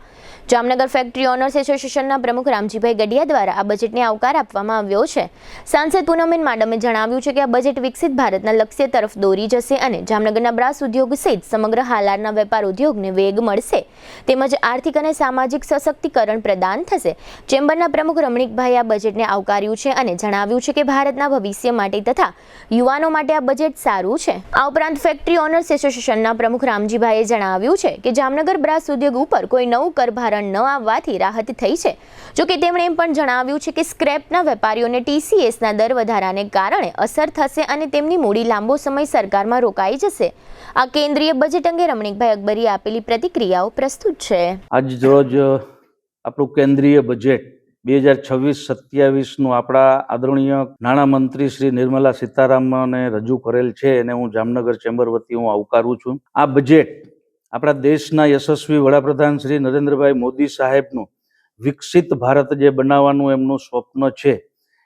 જામનગર ફેક્ટરી ઓનર્સ એસોસિએશનના પ્રમુખ રામજીભાઈ ગઢિયા દ્વારા આ બજેટને આવકાર આપવામાં આવ્યો છે. સાંસદ પૂનમબેન માડમે જણાવ્યું છે કે આ બજેટ વિકસિત ભારતના લક્ષ્ય તરફ દોરી જશે અને જામનગરના બ્રાસ ઉદ્યોગ સહિત સમગ્ર હાલારના વેપાર ઉદ્યોગને વેગ મળશે, તેમજ આર્થિક અને સામાજિક સશક્તિકરણ પ્રદાન થશે. ચેમ્બરના પ્રમુખ રમણીકભાઈએ આ બજેટને આવકાર્યું છે અને જણાવ્યું છે કે ભારતના ભવિષ્ય માટે તથા યુવાનો માટે આ બજેટ સારું છે. આ ઉપરાંત ફેક્ટરી ઓનર્સ એસોસિએશનના પ્રમુખ રામજીભાઈએ જણાવ્યું છે કે જામનગર બ્રાસ ઉદ્યોગ ઉપર કોઈ નવું કરભારણ ન આવવાથી રાહત થઈ છે. જોકે તેમણે એમ પણ જણાવ્યું છે કે સ્ક્રેપના વેપારીઓને TCSના દર વધારાને કારણે અસર થશે અને તેમની મૂડી લાંબો સમય સરકારમાં રોકાઈ જશે. આ કેન્દ્રીય બજેટ અંગે રમણીકભાઈ અકબરીએ આપેલી પ્રતિક્રિયાઓ પ્રસ્તુત છે. આજ રોજ આપણું કેન્દ્રીય બજેટ 2026-27નું આપણા આદરણીય નાણામંત્રી શ્રી નિર્મલા સીતારામને રજૂ કરેલ છે અને હું જામનગર ચેમ્બર વતી હું આવકારું છું. આ બજેટ આપણા દેશના યશસ્વી વડાપ્રધાન શ્રી નરેન્દ્રભાઈ મોદી સાહેબનું વિકસિત ભારત જે બનાવવાનું એમનું સ્વપ્ન છે,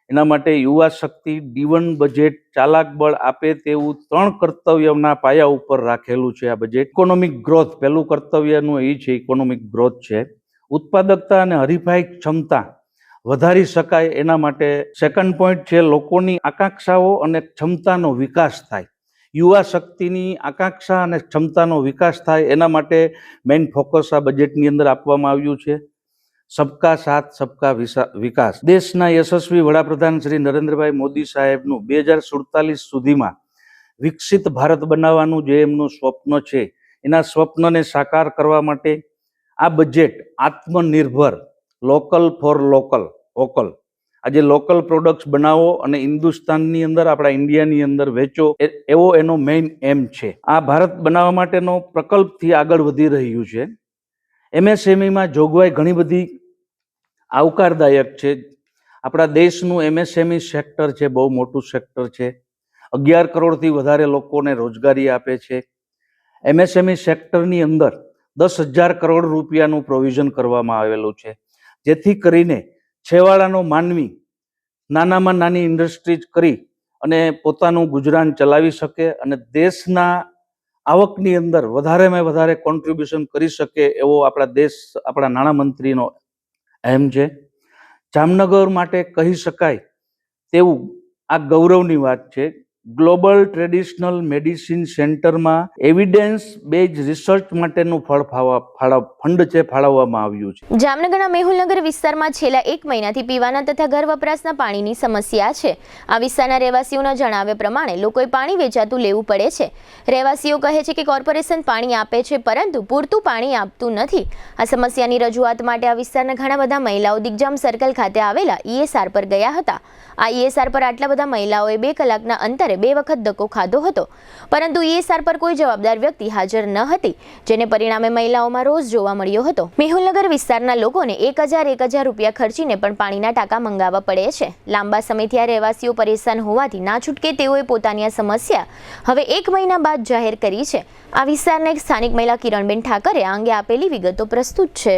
એના માટે યુવા શક્તિ, D1 બજેટ, ચાલાક બળ આપે તેવું 3 કર્તવ્યના પાયા ઉપર રાખેલું છે. આ બજેટ ઇકોનોમિક ગ્રોથ, પહેલું કર્તવ્યનું એ છે ઇકોનોમિક ગ્રોથ છે. ઉત્પાદકતા અને હરીફાઈ ક્ષમતા વધારી શકાય એના માટે સેકન્ડ પોઈન્ટ છે લોકોની આકાંક્ષાઓ અને ક્ષમતાનો વિકાસ થાય. યુવા શક્તિની આકાંક્ષા અને ક્ષમતાનો વિકાસ થાય એના માટે મેઇન ફોકસ આ બજેટની અંદર આપવામાં આવ્યું છે. સબકા સાથ સબકા વિકાસ. દેશના યશસ્વી વડાપ્રધાન શ્રી નરેન્દ્રભાઈ મોદી સાહેબનું 2047 સુધીમાં વિકસિત ભારત બનાવવાનું જે એમનું સ્વપ્ન છે, એના સ્વપ્નને સાકાર કરવા માટે આ બજેટ આત્મનિર્ભર, લોકલ ફોર લોકલ, વોકલ, આજે લોકલ પ્રોડક્ટ્સ બનાવો અને હિન્દુસ્તાનની અંદર, આપણા ઇન્ડિયાની અંદર વેચો, એવો એનો મેઇન એમ છે. આ ભારત બનાવવા માટેનો પ્રકલ્પથી આગળ વધી રહ્યું છે. MSMEમાં જોગવાઈ ઘણી બધી આવકારદાયક છે. આપણા દેશનું MSME સેક્ટર છે, બહુ મોટું સેક્ટર છે. 11 કરોડથી વધારે લોકોને રોજગારી આપે છે. MSME સેક્ટરની અંદર 10,000 કરોડ રૂપિયાનું પ્રોવિઝન કરવામાં આવેલું છે, જેથી કરીને છેવાડાનો માનવી નાનામાં નાની ઇન્ડસ્ટ્રીઝ કરી અને પોતાનું ગુજરાન ચલાવી શકે અને દેશના આવકની અંદર વધારેમાં વધારે કોન્ટ્રીબ્યુશન કરી શકે એવો આપણા નાણામંત્રીનો એમ છે. જામનગર માટે કહી શકાય તેવું આ ગૌરવની વાત છે. ગ્લોબલ ટ્રેડિશનલ મેડિસિન સેન્ટરમાં એવિડન્સ બેઝ રિસર્ચ માટેનું ફંડ છે ફાળવવામાં આવ્યું છે. જામનગરના મેહુલનગર વિસ્તારમાં છેલ્લા 1 મહિનાથી પીવાના તથા ઘર વપરાશના પાણીની સમસ્યા છે. આ વિસ્તારના રહેવાસીઓના જણાવ્યા પ્રમાણે લોકોએ પાણી વેચાતું લેવું પડે છે. રહેવાસીઓ કહે છે કે કોર્પોરેશન પાણી આપે છે પરંતુ પૂરતું પાણી આપતું નથી. આ સમસ્યાની રજૂઆત માટે આ વિસ્તારના ઘણા બધા મહિલાઓ દિગ્જામ સર્કલ ખાતે આવેલા ESR પર ગયા હતા. આ ESR પર આટલા બધા મહિલાઓએ 2 કલાકના અંતરે 2 વખત ધક્કો ખાધો હતો, પરંતુ ESR પર કોઈ જવાબદાર વ્યક્તિ હાજર ન હતી, જેને પરિણામે મહિલાઓમાં રોષ જોવા મળ્યો હતો. મેહુલનગર વિસ્તારના લોકોને 1,000 રૂપિયા ખર્ચીને પણ પાણીના ટાંકા મંગાવવા પડે છે. લાંબા સમયથી આ રહેવાસીઓ પરેશાન હોવાથી ના છૂટકે તેઓએ પોતાની આ સમસ્યા હવે 1 મહિના બાદ જાહેર કરી છે. આ વિસ્તારના એક સ્થાનિક મહિલા કિરણબેન ઠાકરે આ અંગે આપેલી વિગતો પ્રસ્તુત છે.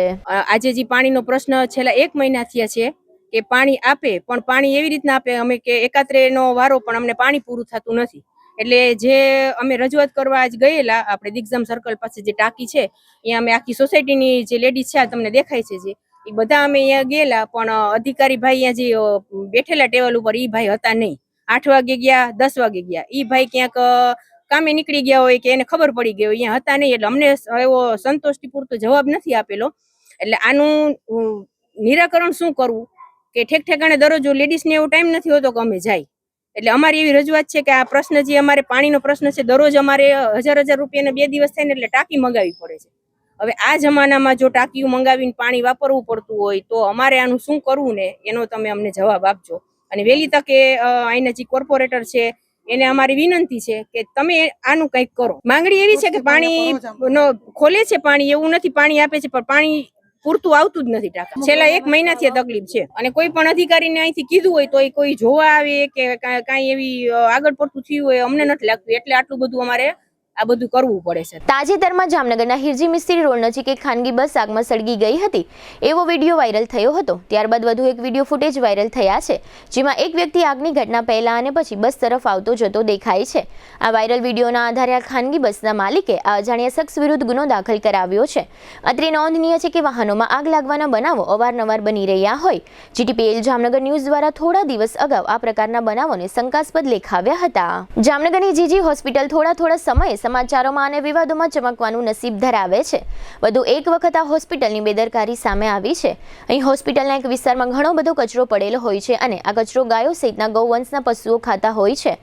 આજે જે પાણીનો પ્રશ્ન છેલ્લા 1 મહિના થયા છે કે પાણી આપે પણ પાણી એવી રીતના આપે અમે કે એકાત્રેનો વારો પણ અમને પાણી પૂરું થતું નથી. એટલે જે અમે રજૂઆત કરવા આજ ગયેલા આપણે દિગ્જામ સર્કલ પાસે જે ટાંકી છે અહીંયા અમે આખી સોસાયટીની જે લેડીઝ છે તમને દેખાય છે જે એ બધા અમે અહીંયા ગયેલા પણ અધિકારી ભાઈ અહીંયા જે બેઠેલા ટેબલ ઉપર એ ભાઈ હતા નહીં. 8 વાગે ગયા 10 વાગે ગયા એ ભાઈ ક્યાંક કામે નીકળી ગયા હોય કે એને ખબર પડી ગઈ હોય અહીંયા હતા નહીં. એટલે અમને એવો સંતોષથી પૂરતો જવાબ નથી આપેલો. એટલે આનું નિરાકરણ શું કરવું કે ઠેક ઠેકાણે દરરોજ લેડીઝને એવો ટાઈમ નથી હોતો કે અમે જાય. એટલે અમારી એવી રજૂઆત છે કે આ પ્રશ્ન જે અમારે પાણીનો પ્રશ્ન છે દરરોજ અમારે 1,000 રૂપિયાને 2 દિવસ થાય ને એટલે ટાંકી મંગાવી પડે છે. હવે આ જમાનામાં જો ટાંકીઓ મંગાવીને પાણી વાપરવું પડતું હોય તો અમારે આનું શું કરવું ને એનો તમે અમને જવાબ આપજો. અને વહેલી તકે અહીંના જે કોર્પોરેટર છે એને અમારી વિનંતી છે કે તમે આનું કંઈક કરો. માંગણી એવી છે કે પાણી ખોલે છે, પાણી એવું નથી પાણી આપે છે પણ પાણી પૂરતું આવતું જ નથી ટાંકા. છેલ્લા 1 મહિનાથી તકલીફ છે અને કોઈ પણ અધિકારીને અહીંથી કીધું હોય તો કોઈ જોવા આવે કે કાંઈ એવી આગળ પડતું થયું હોય અમને નથી લાગતું. એટલે આટલું બધું અમારે આ બધું કરવું પડે છે. તાજેતરમાં જામનગરના હિરજી મિસ્ત્રી રોડ નજીક એક ખાનગી બસ આગમાં સળગી ગઈ હતી એવો વિડીયો વાયરલ થયો હતો. ત્યારબાદ વધુ એક વિડીયો ફૂટેજ વાયરલ થયા છે જેમાં એક વ્યક્તિ આગની ઘટના પહેલા અને પછી બસ તરફ આવતો જતો દેખાય છે. આ વાયરલ વિડીયોના આધારે આ ખાનગી બસના માલિકે આ અજાણ્યા શખ્સ વિરુદ્ધ ગુનો દાખલ કરાવ્યો છે. અત્રે નોંધનીય છે કે વાહનોમાં આગ લાગવાના બનાવો અવારનવાર બની રહ્યા હોય. GTPL જામનગર ન્યૂઝ દ્વારા થોડા દિવસ અગાઉ આ પ્રકારના બનાવોને શંકાસ્પદ લેખાવ્યા હતા. જામનગરની જીજી હોસ્પિટલ થોડા સમયે સમાચારોમાં અને વિવાદોમાં ચમકવાનું નસીબ ધરાવે છે. વધુ એક વખત આ હોસ્પિટલની બેદરકારી સામે આવી છે. અહીં હોસ્પિટલના એક વિસ્તારમાં ઘણો બધો કચરો પડેલો હોય છે અને આ કચરો ગાયો સહિતના ગૌવંશના પશુઓ ખાતા હોય છે.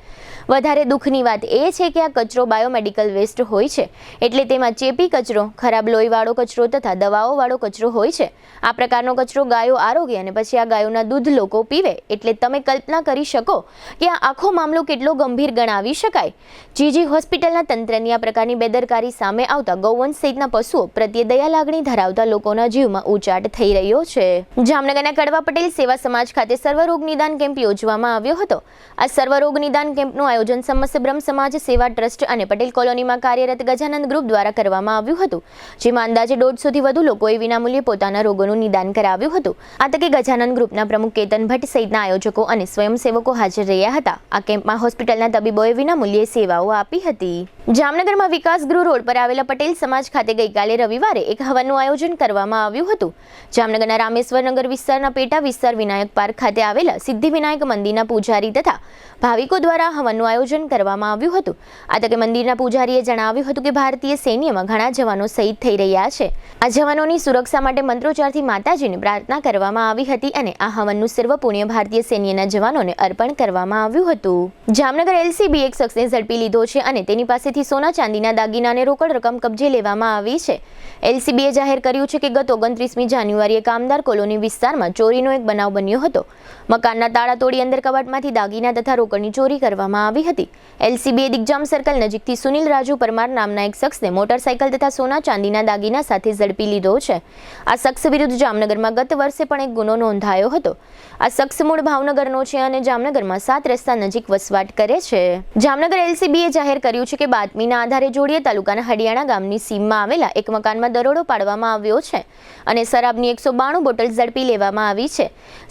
વધારે દુઃખની વાત એ છે કે આ કચરો બાયોમેડિકલ વેસ્ટ હોય છે, એટલે તેમાં ચેપી કચરો, ખરાબ લોહીવાળો કચરો તથા દવાઓવાળો કચરો હોય છે. આ પ્રકારનો કચરો ગાયો આરોગ્ય અને પછી આ ગાયોના દૂધ લોકો પીવે, એટલે તમે કલ્પના કરી શકો કે આ આખો મામલો કેટલો ગંભીર ગણાવી શકાય. જીજી હોસ્પિટલના તંત્રની આ પ્રકારની બેદરકારી સામે આવતા ગૌવંશ સહિતના પશુઓ પ્રત્યે દયા લાગણી ધરાવતા લોકોના જીવમાં ઉચાટ થઈ રહ્યો છે. જામનગરના કડવા પટેલ સેવા સમાજ ખાતે સર્વરોગ નિદાન કેમ્પ યોજવામાં આવ્યો હતો. આ સર્વરોગ નિદાન કેમ્પનું આયોજન સમસ્ત બ્રહ્મ સમાજ સેવા ટ્રસ્ટ અને પટેલ કોલોનીમાં કાર્યરત ગજાનંદ ગ્રુપ દ્વારા કરવામાં આવ્યું હતું, જેમાં અંદાજે 150 થી વધુ લોકોએ વિનામૂલ્યે પોતાના રોગોનું નિદાન કરાવ્યું હતું. આ તકે ગજાનંદ ગ્રુપના પ્રમુખ કેતન ભટ્ટ સહિતના આયોજકો અને સ્વયંસેવકો હાજર રહ્યા હતા. આ કેમ્પમાં હોસ્પિટલના તબીબોએ વિનામૂલ્યે સેવાઓ આપી હતી. જામનગરમાં વિકાસ ગૃહ રોડ પર આવેલા પટેલ સમાજ ખાતે ગઈકાલે રવિવારે એક હવનનું આયોજન કરવામાં આવ્યું હતું. જામનગરના રામેશ્વર નગર વિસ્તારના પેટા વિસ્તાર વિનાયક પાર્ક ખાતે આવેલા સિદ્ધિ વિનાયક મંદિરના પૂજારી તથા ભાવિકો દ્વારા હવનનું આયોજન કરવામાં આવ્યું હતું. આ તકે મંદિરના પૂજારીએ જણાવ્યું હતું કે ભારતીય સૈન્યમાં ઘણા જવાનો શહીદ થઈ રહ્યા છે. આ જવાનોની સુરક્ષા માટે મંત્રોચ્ચારથી માતાજીને પ્રાર્થના કરવામાં આવી હતી અને આ હવનનું સર્વ પુણ્ય ભારતીય સૈન્યના જવાનોને અર્પણ કરવામાં આવ્યું હતું. જામનગર LCB એક શખ્સને ઝડપી લીધો છે અને તેની પાસેથી સોના ચાંદીના દાગીના અને રોકડ રકમ કબજે લેવામાં આવી છે. LCBએ જાહેર કર્યું છે કે ગત 29મી જાન્યુઆરીએ કામદાર કોલોની વિસ્તારમાં ચોરીનો એક બનાવ બન્યો હતો. મકાનના તાળા તોડી અંદર કબાટમાંથી દાગીના તથા રોકડની ચોરી કરવામાં આવી હતી. LCBએ દિગ્જામ સર્કલ નજીકથી સુનિલ રાજુ પરમાર નામના એક શખ્સને મોટરસાયકલ તથા સોના ચાંદીના દાગીના સાથે ઝડપી લીધો છે. આ શખ્સ વિરુદ્ધ જામનગરમાં ગત વર્ષે પણ એક ગુનો નોંધાયો હતો. આ શખ્સ મૂળ ભાવનગરનો છે અને જામનગરમાં 7 રસ્તા નજીક વસવાટ કરે છે. જામનગર LCBએ જાહેર કર્યું છે કે બાતમી બાતમીના આધારે જોડિયા તાલુકાના હડિયાણા ગામની સીમમાં આવેલા એક મકાનમાં દરોડો પાડવામાં આવ્યો છે અને શરાબની 192 બોટલ ઝડપી લેવામાં આવી છે.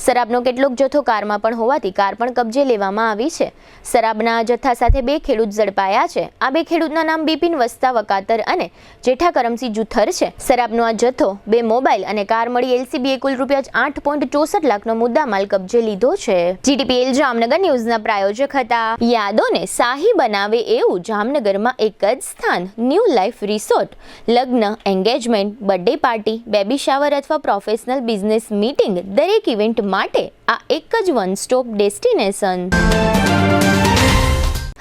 શરાબનો કેટલોક જથ્થો કારમાં પણ હોવાથી કાર પણ કબજે લેવામાં આવી છે. શરાબના જથ્થા સાથે 2 ખેડૂત ઝડપાયા છે. આ 2 ખેડૂતના નામ બિપિન વસ્તા વકાતર અને જેઠા કરમસિંહ જુથર છે. શરાબનો આ જથ્થો, 2 મોબાઈલ અને કાર મળી LCBએ કુલ ₹8.64 લાખનો મુદ્દામાલ કબજે લીધો છે. GTPL જામનગર ન્યૂઝના પ્રાયોજક હતા. યાદોને શાહી બનાવે એવું જામનગરમાં એક જ સ્થાન, ન્યૂ લાઈફ રિસોર્ટ. લગ્ન, engagement, birthday party, baby shower અથવા પ્રોફેશનલ બિઝનેસ મીટિંગ, દરેક ઇવેન્ટ માટે આ એક જ વન સ્ટોપ ડેસ્ટિનેશન.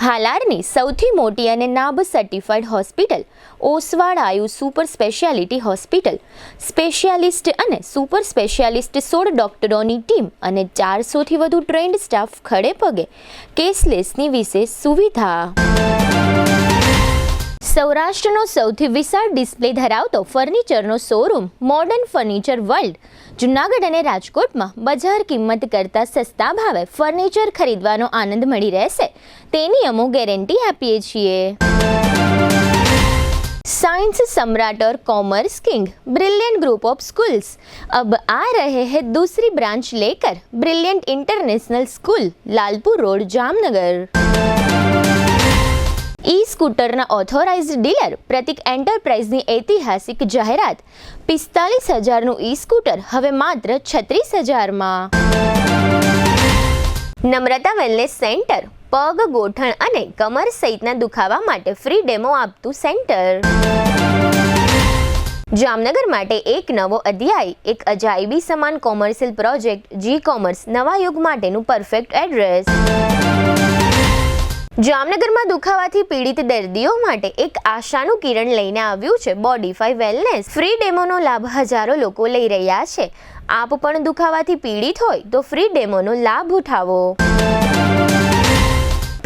હાલારની સૌથી મોટી અને નાબ સર્ટિફાઈડ હોસ્પિટલ ઓસવાડ આયુ સુપર સ્પેશિયાલિટી હોસ્પિટલ. સ્પેશિયાલિસ્ટ અને સુપર સ્પેશિયાલિસ્ટ 16 ડોક્ટરોની ટીમ અને 400થી વધુ ટ્રેન્ડ સ્ટાફ ખડે પગે. કેશલેસની વિશેષ સુવિધા. સૌરાષ્ટ્રનો સૌથી વિશાળ ડિસ્પ્લે ધરાવતો ફર્નિચરનો showroom modern furniture world. Junagadh અને રાજકોટમાં બજાર કિંમત કરતાં સસ્તા ભાવે ફર્નિચર ખરીદવાનો આનંદ મળી રહેશે, તેની અમે ગેરંટી આપીએ છીએ. साइंस सम्राट और commerce king brilliant group of schools अब आ रहे हैं दूसरी ब्रांच लेकर. Brilliant international school, Lalpur road, Jamnagar. E स्कूटરના ઓથોરાઇઝ્ડ ડીલર પ્રતિક એન્ટરપ્રાઇઝની ઐતિહાસિક જાહેરાત. 45,000નું ઈ સ્કૂટર હવે માત્ર 36,000માં. નમ્રતા વેલનેસ સેન્ટર, પગ, ગોઠણ અને કમર સહિતના દુખાવા માટે ફ્રી ડેમો આપતું સેન્ટર. જામનગર માટે એક નવો અધ્યાય, એક અજાયબી સમાન કોમર્શિયલ પ્રોજેક્ટ. જી કોમર્સ, નવા યુગ માટેનું પરફેક્ટ એડ્રેસ. જામનગરમાં દુખાવાથી પીડિત દર્દીઓ માટે એક આશાનું કિરણ લઈને આવ્યું છે બોડીફાઈ વેલનેસ. ફ્રી ડેમોનો લાભ હજારો લોકો લઈ રહ્યા છે. આપ પણ દુખાવાથી પીડિત હોય તો ફ્રી ડેમોનો લાભ ઉઠાવો.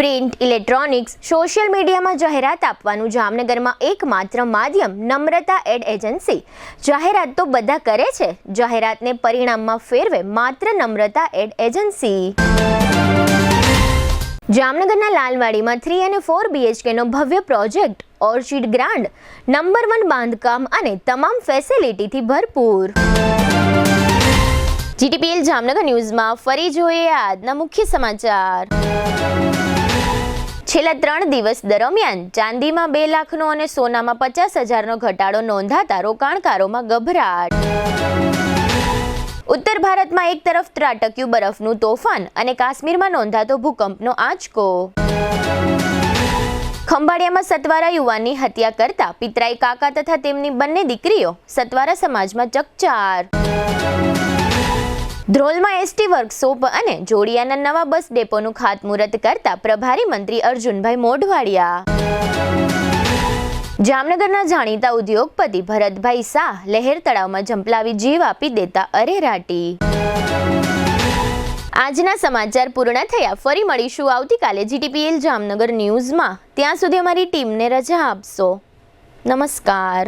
પ્રિન્ટ, ઇલેક્ટ્રોનિક્સ, સોશિયલ મીડિયામાં જાહેરાત આપવાનું જામનગરમાં એકમાત્ર માધ્યમ નમ્રતા એડ એજન્સી. જાહેરાત તો બધા કરે છે, જાહેરાતને પરિણામમાં ફેરવે માત્ર નમ્રતા એડ એજન્સી. જામનગરના લાલવાડીમાં 3 અને 4 BHKનો ભવ્ય પ્રોજેક્ટ, ઓર્ચિડ ગ્રાન્ડ, નંબર 1 બાંધકામ અને તમામ ફેસિલિટીથી ભરપૂર. GTPL જામનગર ન્યૂઝમાં ફરી જોઈએ આજના મુખ્ય સમાચાર. છેલ્લા 3 દિવસ દરમિયાન ચાંદીમાં 2 લાખનો અને સોનામાં 50,000નો ઘટાડો નોંધાતા રોકાણકારોમાં ગભરાટ. ઉત્તર ભારતમાં એક તરફ ત્રાટક્યું બરફનું તોફાન અને કાશ્મીરમાં નોંધાતો ભૂકંપનો આંચકો. ખંભાળિયામાં સતવારા યુવાનની હત્યા કરતા પિતરાઈ કાકા તથા તેમની બંને દીકરીઓ. સતવારા સમાજમાં ચકચાર. ધ્રોલમાં ST વર્કશોપ અને જોડિયાના નવા બસ ડેપોનું ખાતમુહૂર્ત કરતા પ્રભારી મંત્રી અર્જુનભાઈ મોઢવાડિયા. જામનગરના જાણીતા ઉદ્યોગપતિ ભરતભાઈ શાહ લહેર તળાવમાં ઝંપલાવી જીવ આપી દેતા અરેરાટી. આજના સમાચાર પૂર્ણ થયા. ફરી મળીશું આવતીકાલે GTPL જામનગર ન્યૂઝમાં. ત્યાં સુધી અમારી ટીમને રજા આપશો. નમસ્કાર.